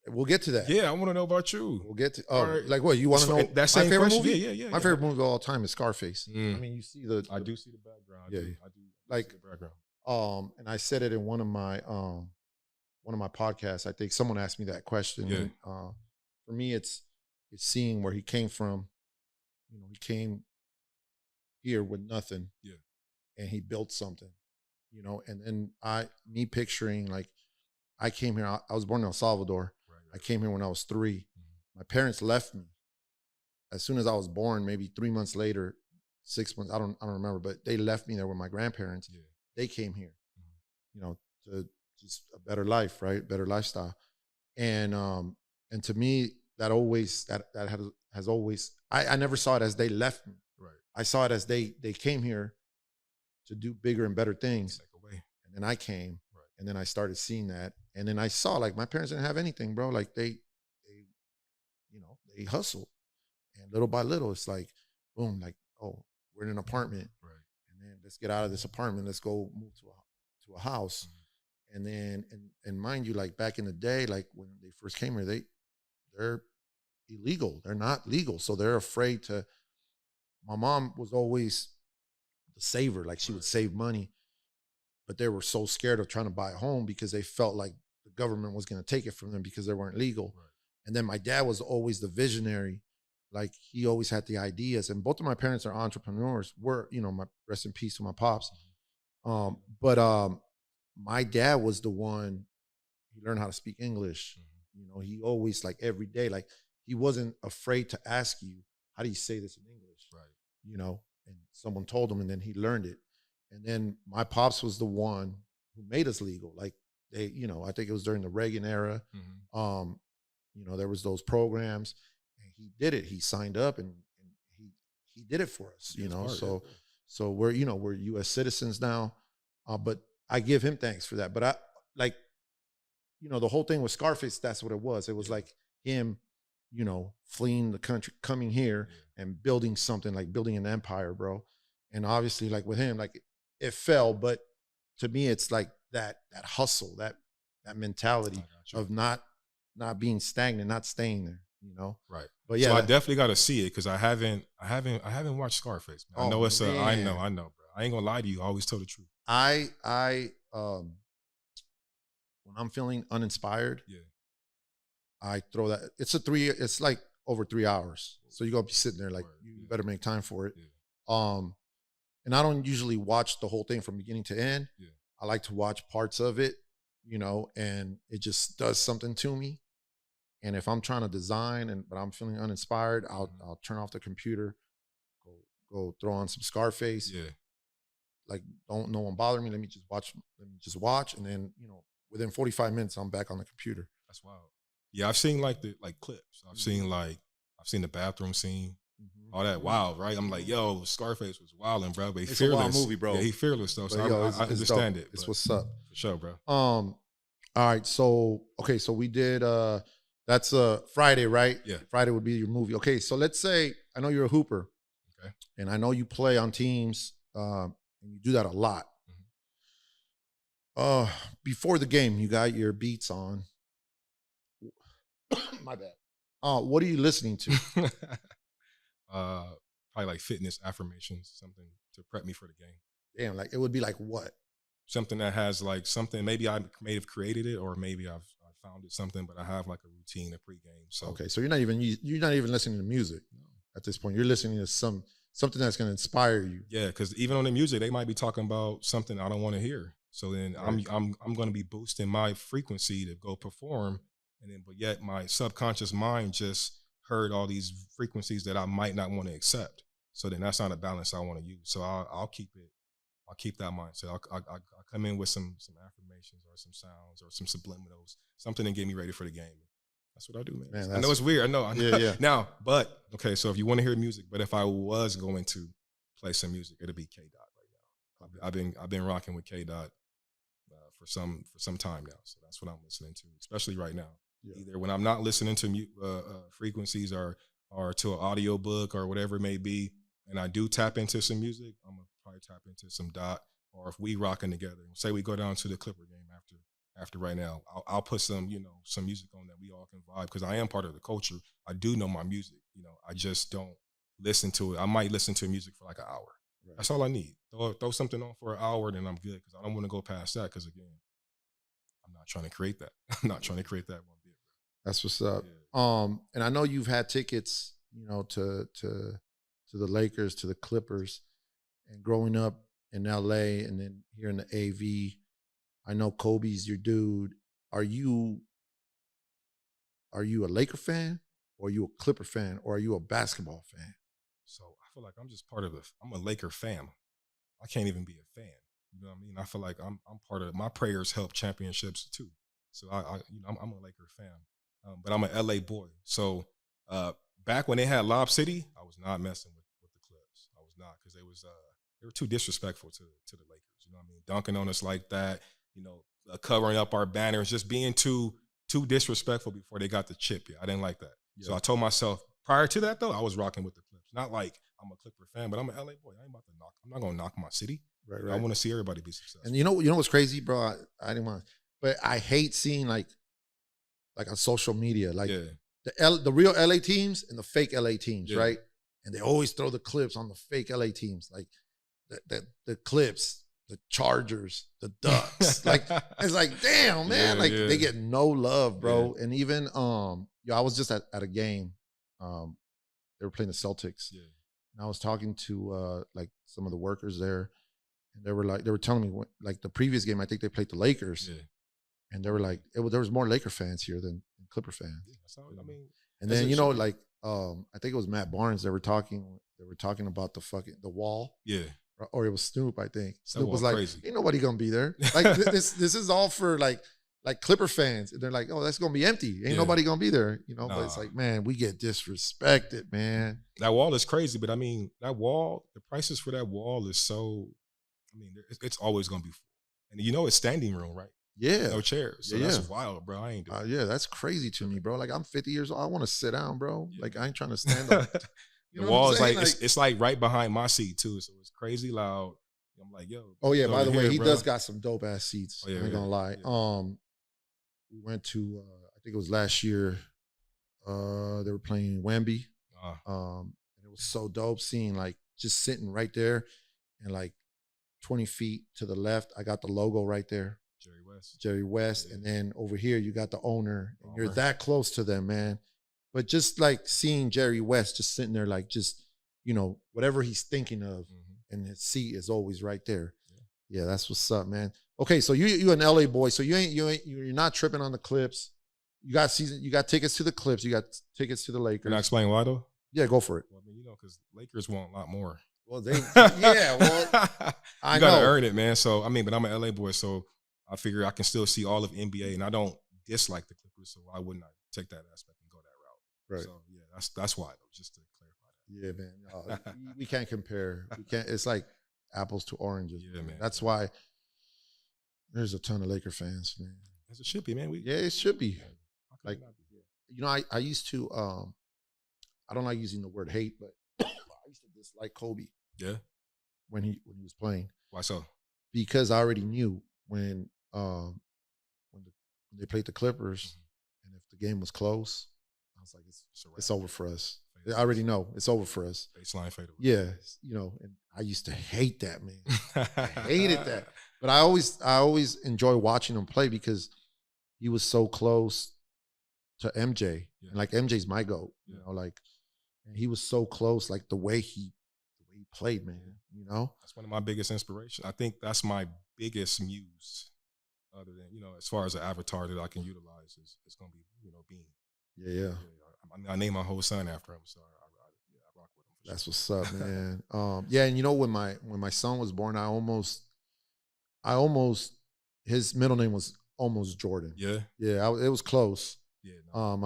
We'll get to that. Yeah, I want to know about you. We'll get to. Right. Like what? You want to know that same favorite movie? Yeah. My favorite movie of all time is Scarface. Mm. I mean, you see the. I do see the background. Yeah, I do like see the background. And I said it in one of my podcasts. I think someone asked me that question. Yeah. And, for me, it's seeing where he came from. He came here with nothing. Yeah. And he built something. And then me picturing like I came here. I was born in El Salvador. Right. I came here when I was 3. Mm-hmm. My parents left me as soon as I was born, maybe 3 months later, 6 months, I don't remember, but they left me there with my grandparents. Yeah. They came here, you know, to just a better life, right? Better lifestyle. And to me, that has always, I never saw it as they left me. Right. I saw it as they came here to do bigger and better things. Take away. And then I came, Right. and then I started seeing that. And then I saw, like, my parents didn't have anything, bro. Like they hustled. And little by little, it's like, boom, like, oh, we're in an apartment. Right. And then let's get out of this apartment. Let's go move to a house. Mm-hmm. And then, and mind you, like back in the day, like when they first came here, they're illegal. They're not legal. So they're afraid to, my mom was always the saver. Like she would save money, but they were so scared of trying to buy a home because they felt like the government was going to take it from them because they weren't legal. Right. And then my dad was always the visionary. Like he always had the ideas, and both of my parents are entrepreneurs. My rest in peace to my pops. But my dad was the one, he learned how to speak English. Mm-hmm. He always, like every day, like he wasn't afraid to ask you, how do you say this in English? Right. And someone told him, and then he learned it. And then my pops was the one who made us legal. Like they, I think it was during the Reagan era. Mm-hmm. There was those programs, and he did it. He signed up, and he did it for us. So we're U.S. citizens now. But I give him thanks for that. But I like, the whole thing with Scarface. That's what it was. It was like him, fleeing the country, coming here, and building something, like building an empire, bro. And obviously, like with him, like it fell. But to me, it's like that hustle, that mentality of not being stagnant, not staying there, Right. But yeah, so I definitely got to see it because I haven't watched Scarface. Man. I know it's man. I know, bro. I ain't gonna lie to you. I always tell the truth. I when I'm feeling uninspired, I throw that. It's like over 3 hours. So you're gonna be sitting there like, you better make time for it. And I don't usually watch the whole thing from beginning to end. I like to watch parts of it, and it just does something to me. And if I'm trying to design but I'm feeling uninspired, I'll turn off the computer, go throw on some Scarface. Like, don't no one bother me. Let me just watch. And then, within 45 minutes, I'm back on the computer. That's wild. Yeah, I've seen like clips. I've seen the bathroom scene. All that wild, right? I'm like, yo, Scarface was wilding, bro. But It's fearless. a wild movie, bro. Yeah, he fearless though. So I understand it. It's what's up. For sure, bro. All right. So we did that's Friday, right? Yeah. Friday would be your movie. Okay, so let's say I know you're a hooper. Okay. And I know you play on teams, and you do that a lot. Before the game, you got your beats on. My bad. What are you listening to? Probably like fitness affirmations, something to prep me for the game. Damn, like it would be like what? Something that has like something. Maybe I may have created it, or maybe I found it something. But I have like a routine, a pregame. So okay, so you're not even listening to music at this point. You're listening to something that's going to inspire you. Yeah, because even on the music, they might be talking about something I don't want to hear. So then I'm going to be boosting my frequency to go perform, but yet my subconscious mind just heard all these frequencies that I might not want to accept. So then that's not a balance I want to use. So I'll keep it. I'll keep that mindset. I'll come in with some affirmations or some sounds or some subliminals, something to get me ready for the game. That's what I do, man. I know it's weird. I know. Yeah. Now, but okay. So if you want to hear music, but if I was going to play some music, it'll be K Dot right now. I've been rocking with K Dot for some time now. So that's what I'm listening to, especially right now. Yeah. Either when I'm not listening to frequencies or to an audio book or whatever it may be, and I do tap into some music, I'm gonna probably tap into some Dot. Or if we rocking together, say we go down to the Clipper game after right now, I'll put some some music on that we all can vibe, because I am part of the culture. I do know my music. I just don't listen to it. I might listen to music for like an hour. Right. That's all I need. Throw something on for an hour, then I'm good, because I don't want to go past that. Because again, I'm not trying to create that. I'm not trying to create that one bit. That's what's up. Yeah. And I know you've had tickets, to the Lakers, to the Clippers, and growing up in LA and then here in the AV, I know Kobe's your dude. Are you a Laker fan? or are you a Clipper fan, or are you a basketball fan? So I feel like I'm just part of I'm a Laker fam. I can't even be a fan. You know what I mean? I feel like I'm part of my prayers help championships too. So I'm a Laker fan, but I'm an LA boy. So back when they had Lob City, I was not messing with the Clips. I was not, because they were too disrespectful to the Lakers. You know what I mean? Dunking on us like that. You know, covering up our banners, just being too disrespectful before they got the chip. Yeah, I didn't like that. Yeah. So I told myself prior to that though, I was rocking with the Clips. Not like I'm a Clipper fan, but I'm an LA boy. I ain't about to knock. I'm not gonna knock my city. Right. I want to see everybody be successful. And you know what's crazy, bro? I didn't want, but I hate seeing like on social media, like the real LA teams and the fake LA teams, right? And they always throw the clips on the fake LA teams, like the Clips, the Chargers, the Ducks. Like it's like, damn, man, they get no love, bro. And even I was just at a game. They were playing the Celtics. Yeah. And I was talking to like some of the workers there, and they were telling me like the previous game, I think they played the Lakers. Yeah. And they were like, there was more Laker fans here than Clipper fans. Yeah, that's how, I mean, and then like I think it was Matt Barnes. They were talking about the wall. Yeah. Or it was Snoop. I think Snoop was like, crazy. Ain't nobody gonna be there. Like this is all for like Clipper fans. And they're like, oh, that's gonna be empty. Ain't nobody gonna be there. You know. Nah. But it's like, man, we get disrespected, man. That wall is crazy. But I mean, that wall, the prices for that wall is so. I mean, it's always gonna be full. And you know, it's standing room, right? Yeah. No chairs. So that's wild, bro. I ain't doing yeah, that's crazy to me, bro. Like, I'm 50 years old. I want to sit down, bro. Yeah. Like, I ain't trying to stand up. The wall is like it's like right behind my seat, too. So it's crazy loud. I'm like, yo. Oh, yeah. By the way, he does got some dope-ass seats. Oh, yeah, I ain't gonna lie. Yeah. We went to, I think it was last year. They were playing Wemby. And it was so dope seeing, like, just sitting right there and, like, 20 feet to the left, I got the logo right there. Jerry West. Yeah. And then over here, you got the owner. And you're that close to them, man. But just like seeing Jerry West just sitting there, like just, you know, whatever he's thinking of, and his seat is always right there. Yeah, that's what's up, man. Okay, so you an LA boy, so you're not tripping on the Clips. You got tickets to the Clips, you got tickets to the Lakers. Can I explain why though? Yeah, go for it. Well, I mean, you know, because Lakers want a lot more. Well, you gotta earn it, man. So I mean, but I'm an LA boy, so I figure I can still see all of NBA, and I don't dislike the Clippers, so why wouldn't I take that aspect and go that route? Right. So yeah, that's why though, just to clarify that. Yeah, man. We can't compare. We can't. It's like apples to oranges. Yeah, man. That's why there's a ton of Laker fans, man. As it should be, man. It should be. Like, you know, I used to. I don't like using the word hate, but I used to dislike Kobe. Yeah. When he was playing. Why so? Because I already knew when they played the Clippers, and if the game was close, I was like, it's over for us. I already know it's over for us. Baseline fadeaway. Yeah, you know, and I used to hate that, man. I hated that. But I always enjoy watching him play because he was so close to MJ. Yeah. And like MJ's my GOAT, you know, like, and he was so close, like the way he played, man. You know, that's one of my biggest inspirations. I think that's my biggest muse, other than, you know, as far as an avatar that I can utilize is going to be, you know, Bean. Yeah. I mean, I named my whole son after him, so I rock with him. That's what's up, man. Yeah, and you know, when my son was born, I almost his middle name was almost Jordan. Yeah. Yeah, it was close. Yeah. No.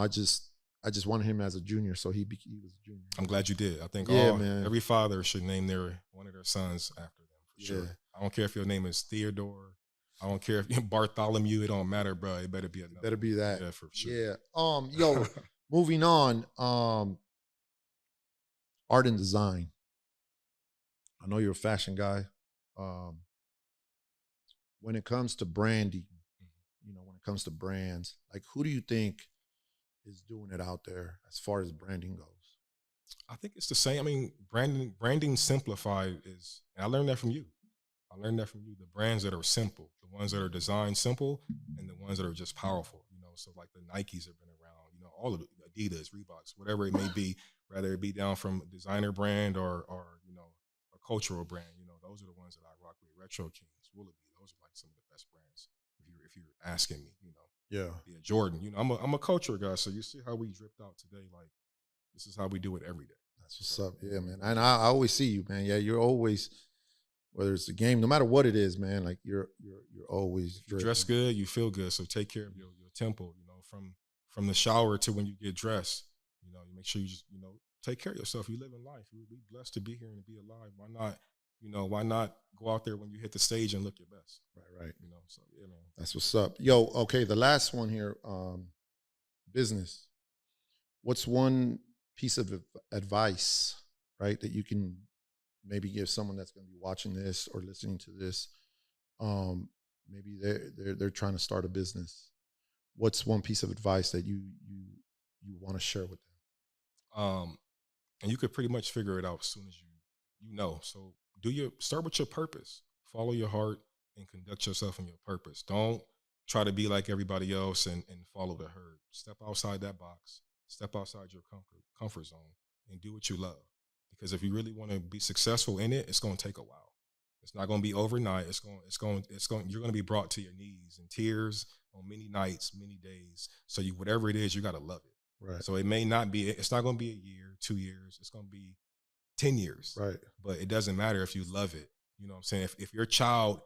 I just wanted him as a junior, so he was a junior. I'm glad you did. I think every father should name one of their sons after them, for sure. I don't care if your name is Theodore. I don't care if you're Bartholomew. It don't matter, bro. It better be another. Better be that. Yeah, for sure. Yeah. Yo, moving on. Art and design. I know you're a fashion guy. When it comes to branding, you know, when it comes to brands, like, who do you think is doing it out there as far as branding goes? I think it's the same. I mean, branding simplified is, and I learned that from you. The brands that are simple, the ones that are designed simple, and the ones that are just powerful. You know, so like the Nikes have been around. You know, all of it, Adidas, Reeboks, whatever it may be, whether it be down from a designer brand or you know, a cultural brand. You know, those are the ones that I rock with. Retro Kings, Willoughby, those are like some of the best brands. If you're asking me, you know. Yeah. Jordan. You know, I'm a culture guy, so you see how we dripped out today. Like, This is how we do it every day. That's what's up. Yeah, man. And I always see you, man. Yeah, you're always, whether it's a game, no matter what it is, man, like you're always you dress good, you feel good. So take care of your temple, you know, from the shower to when you get dressed. You know, you make sure you just, you know, take care of yourself. You live in life. We blessed to be here and to be alive. Why not, you know, why not go out there when you hit the stage and look your best? Right. You know, so yeah, man. That's what's up. Yo, okay, the last one here, business. What's one piece of advice, right, that you can maybe give someone that's going to be watching this or listening to this? Maybe they're trying to start a business. What's one piece of advice that you want to share with them? And you could pretty much figure it out as soon as you know. So start with your purpose. Follow your heart and conduct yourself in your purpose. Don't try to be like everybody else and follow the herd. Step outside that box. Step outside your comfort zone and do what you love. Because if you really want to be successful in it, it's going to take a while. It's not going to be overnight. You're going to be brought to your knees in tears on many nights, many days. So whatever it is, you got to love it. Right. So it's not going to be a year, 2 years. It's going to be 10 years. Right. But it doesn't matter if you love it. You know what I'm saying? If your child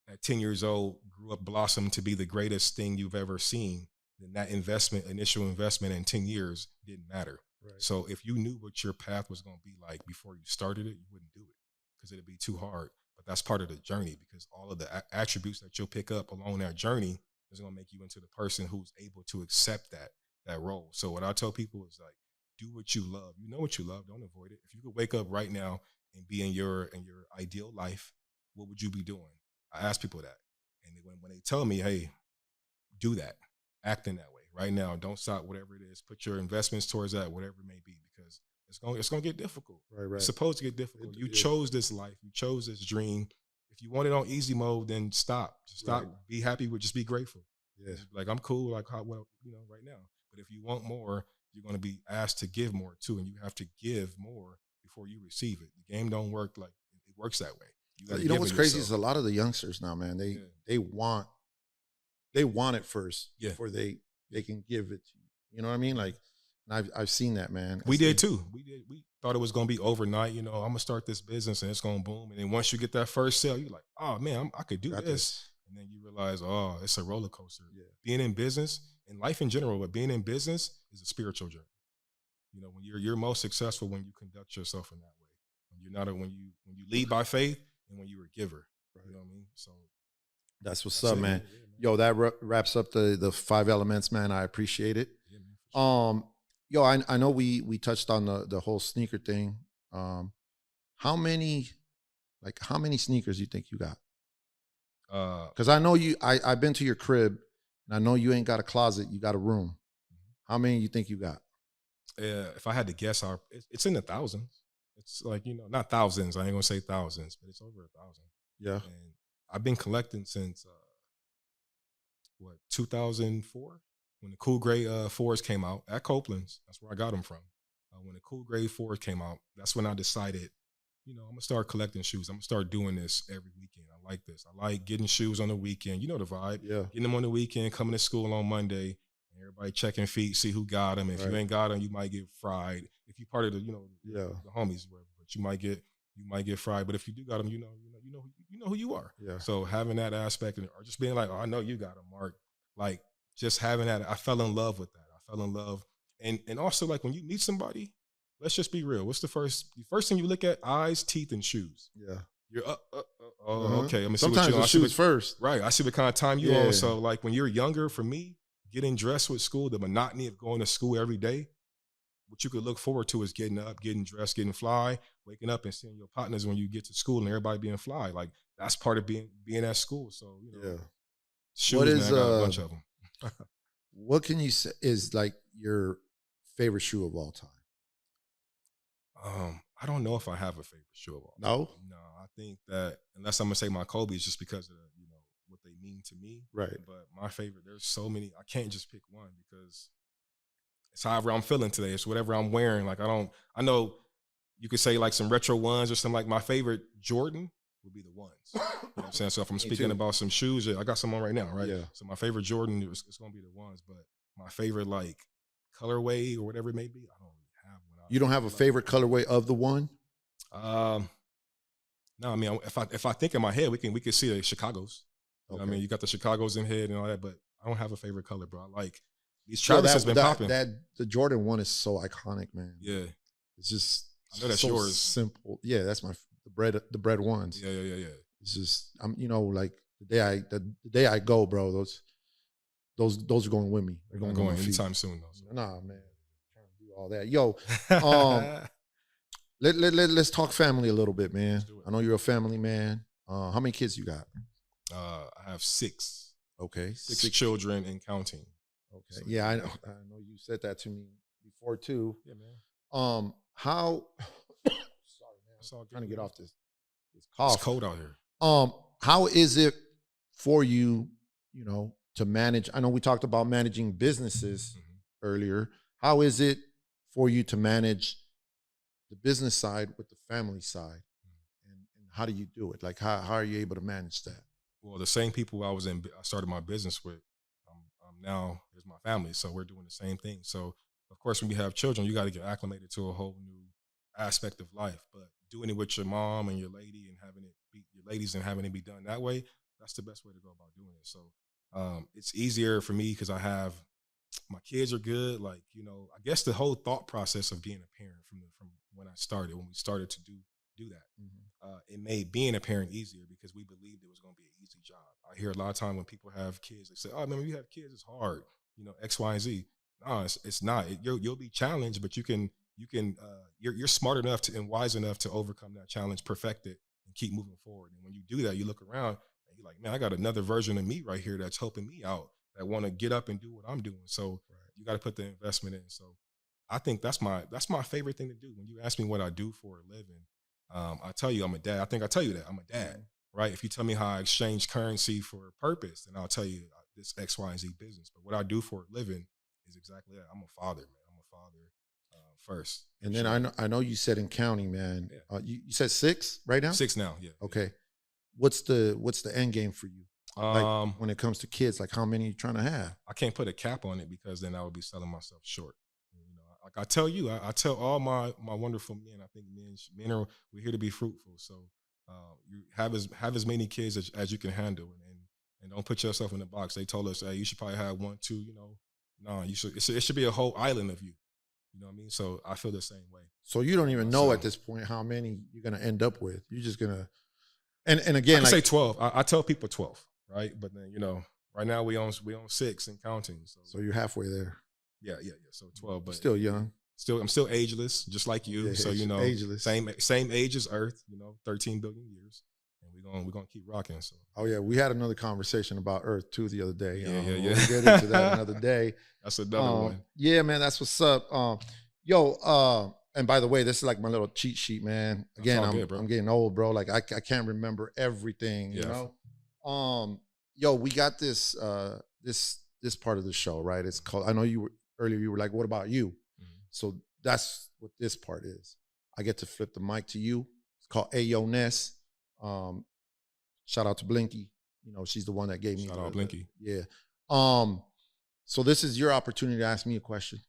at 10 years old grew up, blossomed to be the greatest thing you've ever seen, then that initial investment in 10 years didn't matter. Right. So if you knew what your path was going to be like before you started it, you wouldn't do it because it'd be too hard. But that's part of the journey, because all of the attributes that you'll pick up along that journey is going to make you into the person who's able to accept that role. So what I tell people is, like, do what you love. You know what you love. Don't avoid it. If you could wake up right now and be in your ideal life, what would you be doing? I ask people that. And when they tell me, hey, do that, act in that way right now. Don't stop, whatever it is. Put your investments towards that, whatever it may be, because it's going to get difficult. Right. It's supposed to get difficult. You chose this life. You chose this dream. If you want it on easy mode, then stop. Just stop. Right. Be happy with. Just be grateful. Yeah. Like, I'm cool. Like, right now. But if you want more, you're going to be asked to give more too, and you have to give more before you receive it. The game don't work like it works that way. You know what's crazy is a lot of the youngsters now, man. They want it first before they can give it to you. You know what I mean? Like, and I've seen that, man. We did too. We thought it was going to be overnight. You know, I'm gonna start this business and it's going to boom. And then once you get that first sale, you're like, oh man, I could do this. And then you realize, oh, it's a roller coaster. Yeah. Being in business and life in general, but being in business is a spiritual journey. You know, when you're most successful when you conduct yourself in that way. When you lead by faith and when you're a giver. Right. You know what I mean? So that's what's up, man. Yo, that wraps up the 5 elements, man. I appreciate it. Yeah, man, for sure. Yo, I know we touched on the whole sneaker thing. How many sneakers do you think you got? Because I know I've been to your crib, and I know you ain't got a closet, you got a room. How many you think you got? If I had to guess, it's in the thousands. It's like, you know, not thousands. I ain't gonna say thousands, but it's over 1,000. Yeah. And I've been collecting since 2004, when the Cool Gray 4s came out at Copeland's. That's where I got them from. When the Cool Gray 4s came out, that's when I decided, you know, I'm gonna start collecting shoes. I'm gonna start doing this every weekend. I like this. I like getting shoes on the weekend. You know the vibe. Yeah. Getting them on the weekend, coming to school on Monday, and everybody checking feet, see who got them. If you ain't got them, you might get fried. If you part of the, you know, the homies, but you might get fried. But if you do got them, you know who you are. Yeah. So having that aspect, or just being like, oh, I know you got them, Mark. Like, just having that, I fell in love with that. I fell in love, and also, like, when you meet somebody, let's just be real. What's the first thing you look at? Eyes, teeth, and shoes. Yeah. You're okay. Let me see. Sometimes the shoes first. Right. I see what kind of time you on. So, like, when you're younger, for me, getting dressed with school, the monotony of going to school every day, what you could look forward to is getting up, getting dressed, getting fly, waking up and seeing your partners when you get to school and everybody being fly. Like, that's part of being at school. So, you know, shoes, what is, man, I got a bunch of them. What can you say is, like, your favorite shoe of all time? I don't know if I have a favorite shoe of all time. No, I think that, unless I'm gonna say my Kobe's, just because of, you know, what they mean to me. Right. But my favorite, there's so many. I can't just pick one because it's however I'm feeling today. It's whatever I'm wearing. Like, I know you could say like some retro ones or something. Like, my favorite Jordan would be the ones. You know what I'm saying? So if I'm speaking about some shoes, I got some on right now, right? Yeah. So my favorite Jordan, it's going to be the ones. But my favorite, like, colorway or whatever it may be, I don't really have one You don't have a favorite colorway of the one? No, I mean, if I think in my head, we can see the Chicago's. You know what I mean, you got the Chicago's in head and all that, but I don't have a favorite color, bro. I like these Travis has been popping. The Jordan 1 is so iconic, man. Yeah, it's just I know that's so yours. Simple. Yeah, that's the bread ones. Yeah. It's just like the day I go, bro. Those are going with me. They're going anytime soon, though. So. Nah, man. I'm trying to do all that, yo. Let's talk family a little bit, man. I know you're a family man. How many kids you got? I have 6. Okay, six children and counting. Okay, so, yeah, I know you said that to me before too. Yeah, man. How? Sorry, man. I'm trying to get off this cough. It's cold out here. How is it for you? To manage. I know we talked about managing businesses earlier. How is it for you to manage the business side with the family side, and how do you do it? Like, how are you able to manage that? Well, the same people I started my business with, I'm now is my family, so we're doing the same thing. So, of course, when you have children, you got to get acclimated to a whole new aspect of life. But doing it with your mom and your lady and having it be done that way, that's the best way to go about doing it. So, it's easier for me because I have my kids are good. Like, I guess the whole thought process of being a parent from when we started to do that. It made being a parent easier because we believed it was going to be an easy job. I hear a lot of time when people have kids, they say, "Oh, man, when you have kids, it's hard, X, Y, and Z." No, it's not. You'll be challenged, but you're smart enough and wise enough to overcome that challenge, perfect it, and keep moving forward. And when you do that, you look around and you're like, "Man, I got another version of me right here that's helping me out, that want to get up and do what I'm doing." So you got to put the investment in. So I think that's my favorite thing to do. When you ask me what I do for a living, I tell you I'm a dad. I think I tell you that I'm a dad, right? If you tell me how I exchange currency for a purpose, then I'll tell you this X, Y, and Z business. But what I do for a living is exactly that. I'm a father, man. I'm a father first. And then I know you said in counting, man. Yeah. You said 6 right now? 6 now, yeah. Okay. What's the end game for you? Like when it comes to kids, like how many are you trying to have? I can't put a cap on it because then I would be selling myself short. Like I tell you, I tell all my wonderful men, I think we're here to be fruitful. So you have as many kids as you can handle, and don't put yourself in the box. They told us, hey, you should probably have 1, 2. No, you should. It should be a whole island of you. You know what I mean? So I feel the same way. So you don't even know at this point how many you're gonna end up with. You're just gonna, and again, I say 12. I tell people 12, right? But then right now we on 6 and counting. So you're halfway there. Yeah. So 12, but still young. I'm still ageless, just like you. Yeah, so ageless. Same age as Earth. 13 billion years, and we're gonna keep rocking. So. Oh yeah, we had another conversation about Earth too the other day. Yeah. We'll get into that another day. That's another one. Yeah, man, that's what's up. And by the way, this is like my little cheat sheet, man. Again, I'm getting old, bro. Like I can't remember everything. You know. We got this this part of the show, right? It's called. I know earlier you were like, "What about you?" So that's what this part is. I get to flip the mic to you. It's called Ayo Ness. Shout out to Blinky. She's the one that gave me. Shout out Blinky. Yeah. So this is your opportunity to ask me a question,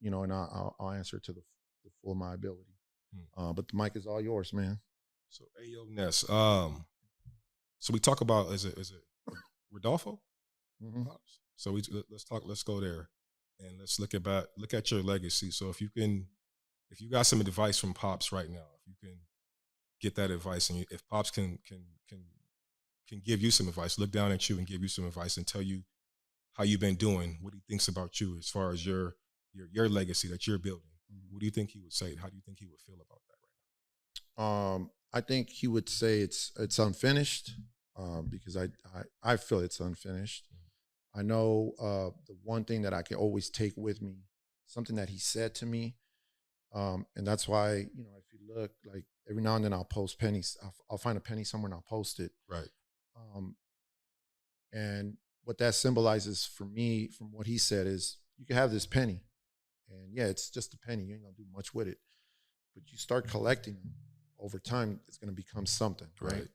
and I'll answer it to the full of my ability. But the mic is all yours, man. So Ayo Ness. So we talk about is it Rodolfo? Mm-hmm. So let's go there. And let's look at your legacy. So if you got some advice from Pops right now, if you can get that advice, and if Pops can give you some advice, look down at you and give you some advice and tell you how you've been doing, what he thinks about you as far as your legacy that you're building. What do you think he would say? How do you think he would feel about that right now? I think he would say it's unfinished because I feel it's unfinished. I know the one thing that I can always take with me, something that he said to me, and that's why, if you look, like every now and then I'll post pennies. I'll find a penny somewhere and I'll post it. Right. And what that symbolizes for me, from what he said, is you can have this penny, and yeah, it's just a penny. You ain't gonna do much with it, but you start collecting them over time, it's gonna become something, right?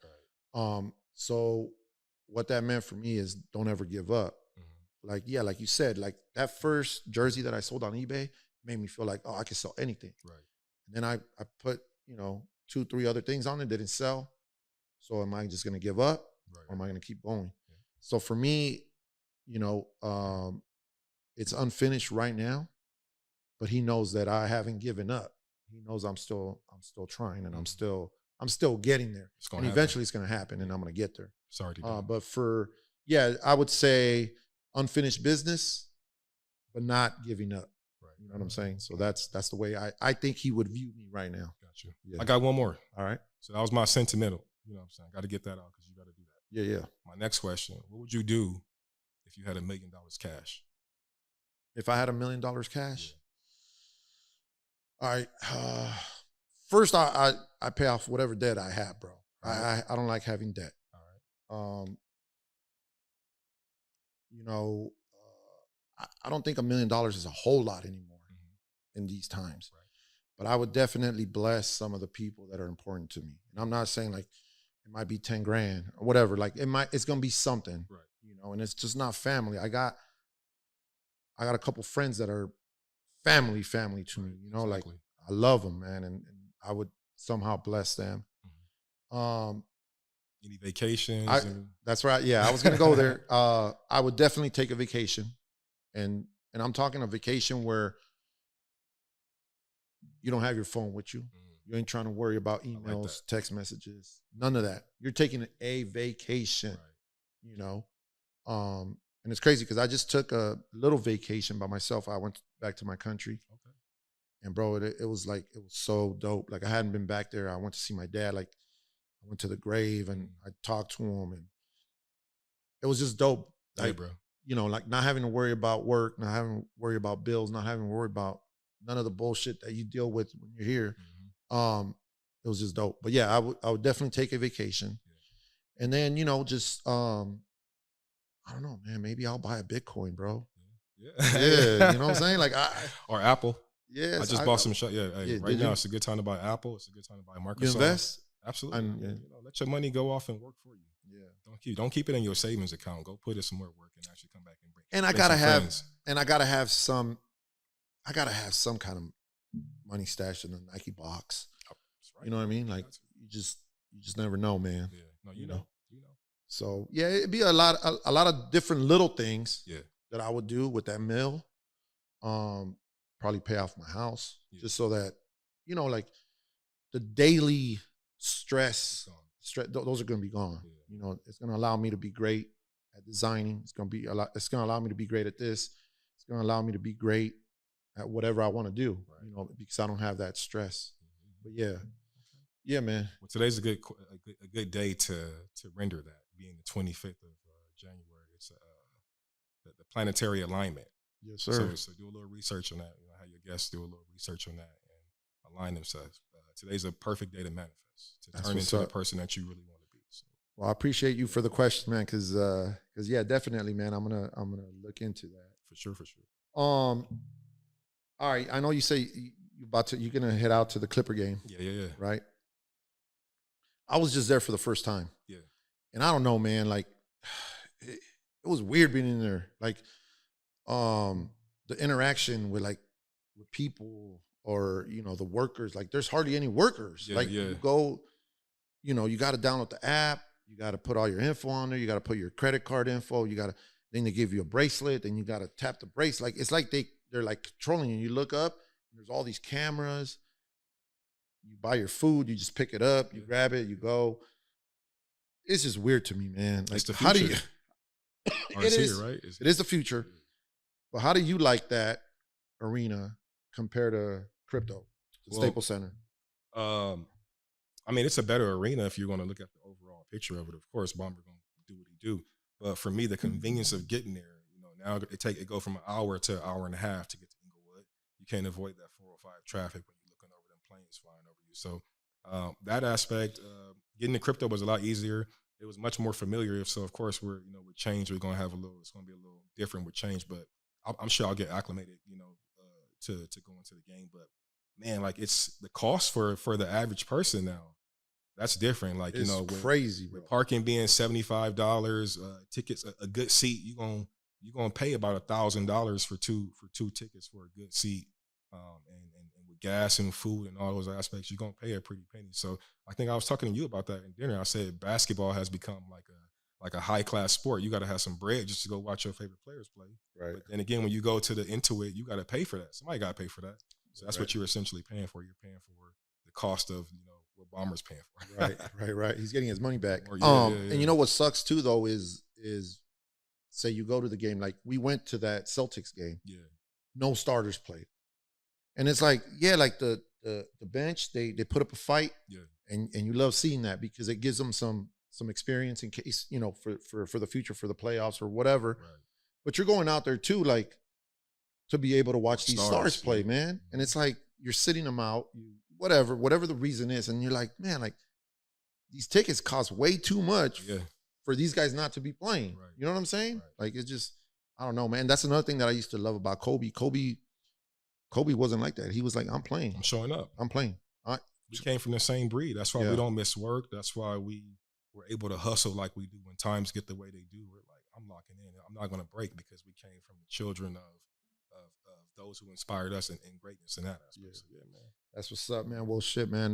So what that meant for me is don't ever give up. Like you said, like that first jersey that I sold on eBay made me feel like, oh, I can sell anything. Right. And then I put, 2, 3 other things on it, didn't sell. So am I just going to give up or am I going to keep going? Yeah. So for me, it's unfinished right now, but he knows that I haven't given up. He knows I'm still trying, and I'm still getting there. And eventually it's going to happen, and I'm going to get there. Sorry to do but I would say unfinished business, but not giving up. Right. You know what I'm saying? So that's the way I think he would view me right now. Got you. Yeah. I got one more. All right. So that was my sentimental. You know what I'm saying? Got to get that out because you got to do that. Yeah. My next question: what would you do if you had $1 million cash? If I had $1 million cash? Yeah. All right. First, I pay off whatever debt I have, bro. Right. I don't like having debt. All right. I don't think $1 million is a whole lot anymore in these times. Right. But I would definitely bless some of the people that are important to me. And I'm not saying like it might be 10 grand or whatever. Like it's gonna be something. Right. And it's just not family. I got a couple friends that are family to me. Exactly. Like I love them, man, and I would somehow bless them. Any vacations? That's right. Yeah, I was gonna go there. I would definitely take a vacation, and I'm talking a vacation where you don't have your phone with you. You ain't trying to worry about emails, text messages, none of that. You're taking a vacation, right. And it's crazy because I just took a little vacation by myself. I went back to my country. Okay. And bro, it was so dope. Like I hadn't been back there. I went to see my dad. Like I went to the grave and I talked to him, and it was just dope. Like, hey, bro. Like not having to worry about work, not having to worry about bills, not having to worry about none of the bullshit that you deal with when you're here. It was just dope. But yeah, I would definitely take a vacation. Yeah. And then, just I don't know, man, maybe I'll buy a Bitcoin, bro. Yeah. You know what I'm saying? Like or Apple. Yeah. I just bought some shit. Yeah. Right now it's a good time to buy Apple. It's a good time to buy Microsoft. You invest? Absolutely. Let your money go off and work for you. Yeah. Don't keep it in your savings account. Go put it somewhere where it can actually come back and bring. And I gotta have some kind of money stashed in a Nike box. Right. You know what I mean? Like you just never know, man. Yeah. No, you know. So yeah, it'd be a lot of different little things that I would do with that mill. Probably pay off my house just so that, like the daily stress, those are going to be gone. Yeah. It's going to allow me to be great at designing. It's going to allow me to be great at this. It's going to allow me to be great at whatever I want to do, right. Because I don't have that stress. But yeah, man. Well, today's a good day to render that, being the 25th of January. It's the planetary alignment. Yes, sir. So do a little research on that. Have your guests do a little research on that and align themselves. Today's a perfect day to manifest, to turn into the person that you really want to be. So. Well, I appreciate you for the question, man, because yeah, definitely, man. I'm gonna look into that for sure. All right, I know you say you're gonna head out to the Clipper game. Yeah. Right. I was just there for the first time. Yeah. And I don't know, man. Like, it was weird being in there. Like, the interaction with people or the workers. Like, there's hardly any workers. You go, you got to download the app. You got to put all your info on there. You got to put your credit card info. Then they give you a bracelet. Then you got to tap the bracelet. Like, it's like they're like controlling you. You look up, and there's all these cameras. You buy your food, you just pick it up, you grab it, you go. It's just weird to me, man. Like, how do you? It is, right? It is the future. But how do you like that arena compared to crypto, Staples Center? I mean, it's a better arena if you're going to look at the overall picture of it. Of course, Bomber going to do what he do. But for me, the convenience of getting there, now it go from an hour to an hour and a half to get to Inglewood. You can't avoid that 405 traffic when you're looking over them planes flying over you. So that aspect, getting to crypto was a lot easier. It was much more familiar. So of course with change, it's going to be a little different with change, but I'm sure I'll get acclimated, to go into the game. But man, like it's the cost for the average person now. That's different. Like, it's crazy, bro. With parking being $75, tickets, a good seat, you're gonna pay about $1,000 for two tickets for a good seat. And with gas and food and all those aspects, you're gonna pay a pretty penny. So I think I was talking to you about that in dinner. I said basketball has become like a high class sport. You got to have some bread just to go watch your favorite players play. Right. But then again, when you go into it, you got to pay for that. Somebody got to pay for that. So that's Right. what you're essentially paying for. You're paying for the cost of what Bomber's paying for. Right. He's getting his money back. Yeah. And you know what sucks too though is say you go to the game, like we went to that Celtics game. Yeah. No starters played. And it's like, yeah, like the bench, they put up a fight. Yeah. And you love seeing that because it gives them some experience in case, for the future, for the playoffs or whatever. Right. But you're going out there too, like to be able to watch these stars play, man. And it's like you're sitting them out, whatever the reason is. And you're like, man, like these tickets cost way too much for these guys not to be playing. Right. You know what I'm saying? Right. Like it's just, I don't know, man. That's another thing that I used to love about Kobe. Kobe wasn't like that. He was like, I'm playing. I'm showing up. I'm playing. We came from the same breed. That's why we don't miss work. That's why we were able to hustle like we do when times get the way they do. We're like, I'm locking in. I'm not going to break because we came from the children of those who inspired us in greatness in that aspect. Yeah. So, yeah, man. That's what's up, man. Well, shit, man.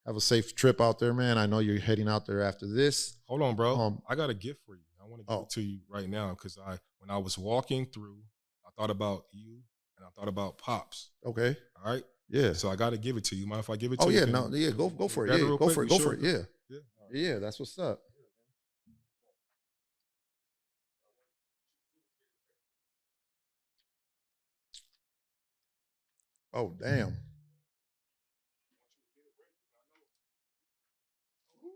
Have a safe trip out there, man. I know you're heading out there after this. Hold on, bro. I got a gift for you. I want to give it to you right now because when I was walking through, I thought about you and I thought about Pops. Okay. All right. Yeah. So I got to give it to you. Mind if I give it to you? Oh, yeah. No, yeah. Go for it. Yeah. Go for it. Go for it. Yeah. Yeah. Yeah. That's what's up. Oh, damn. You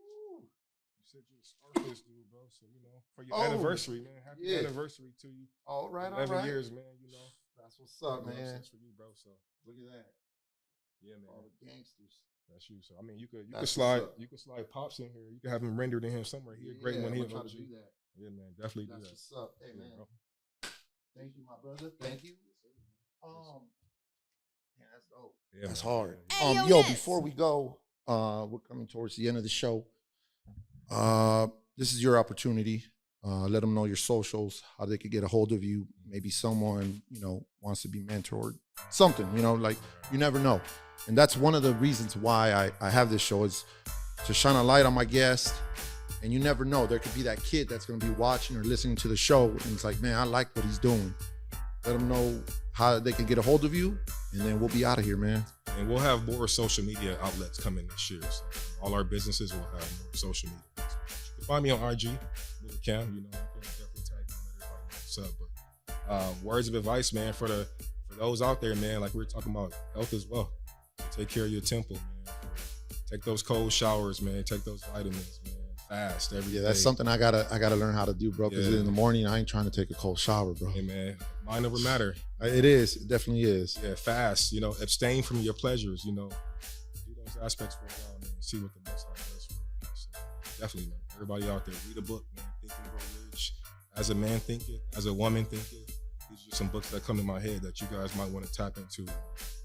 said you were Scarface dude, bro. So, for your anniversary, man. Happy anniversary to you. All right, 11 years, man, That's what's up, man. That's for you, bro. So look at that. Yeah, man. All the gangsters. That's you. So I mean, you could slide Pops in here. You could have him rendered in here somewhere. He a great one. He try to do that. Yeah, man. Definitely do that. That's what's up. Hey, man. Bro. Thank you, my brother. Thank you. Yeah, that's dope. Yeah, that's man. hard. Hey, Before we go, we're coming towards the end of the show. This is your opportunity. Let them know your socials, how they could get a hold of you. Maybe someone, wants to be mentored. Something, like you never know. And that's one of the reasons why I have this show is to shine a light on my guest. And you never know. There could be that kid that's going to be watching or listening to the show. And it's like, man, I like what he's doing. Let them know how they can get a hold of you. And then we'll be out of here, man. And we'll have more social media outlets coming this year. So all our businesses will have more social media. You can find me on IG, Little Cam. You can definitely tag me and everybody knows what's up. But words of advice, man, for those out there, man, like we were talking about health as well. Take care of your temple, man. Take those cold showers, man. Take those vitamins, man. Fast every day. Yeah, that's something I gotta learn how to do, bro. Because in the morning, I ain't trying to take a cold shower, bro. Hey, man, mind over matter. It is. It definitely is. Yeah, fast. Abstain from your pleasures. Do those aspects for a while, man. See what the Most High does for you. So definitely, man. Everybody out there, read a book, man. Think and Grow Rich. As a man thinketh, as a woman thinketh. These are some books that come to my head that you guys might want to tap into.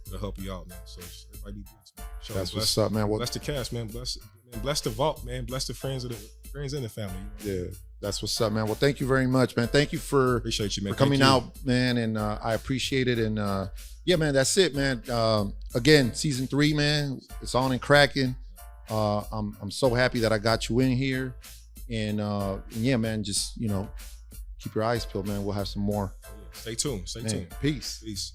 It'll help you out, man. So everybody be blessed, man. That's what's up, man. Bless the cast, man. Bless the vault, man. Bless the friends in the family. Yeah, that's what's up, man. Well, thank you very much, man. Thank you for appreciate you, man. For coming out, man, and I appreciate it. And yeah, man, that's it, man. Again, season 3, man, it's on and cracking. I'm so happy that I got you in here, and yeah, man, just keep your eyes peeled, man. We'll have some more. Stay tuned. Stay tuned. Peace. Peace.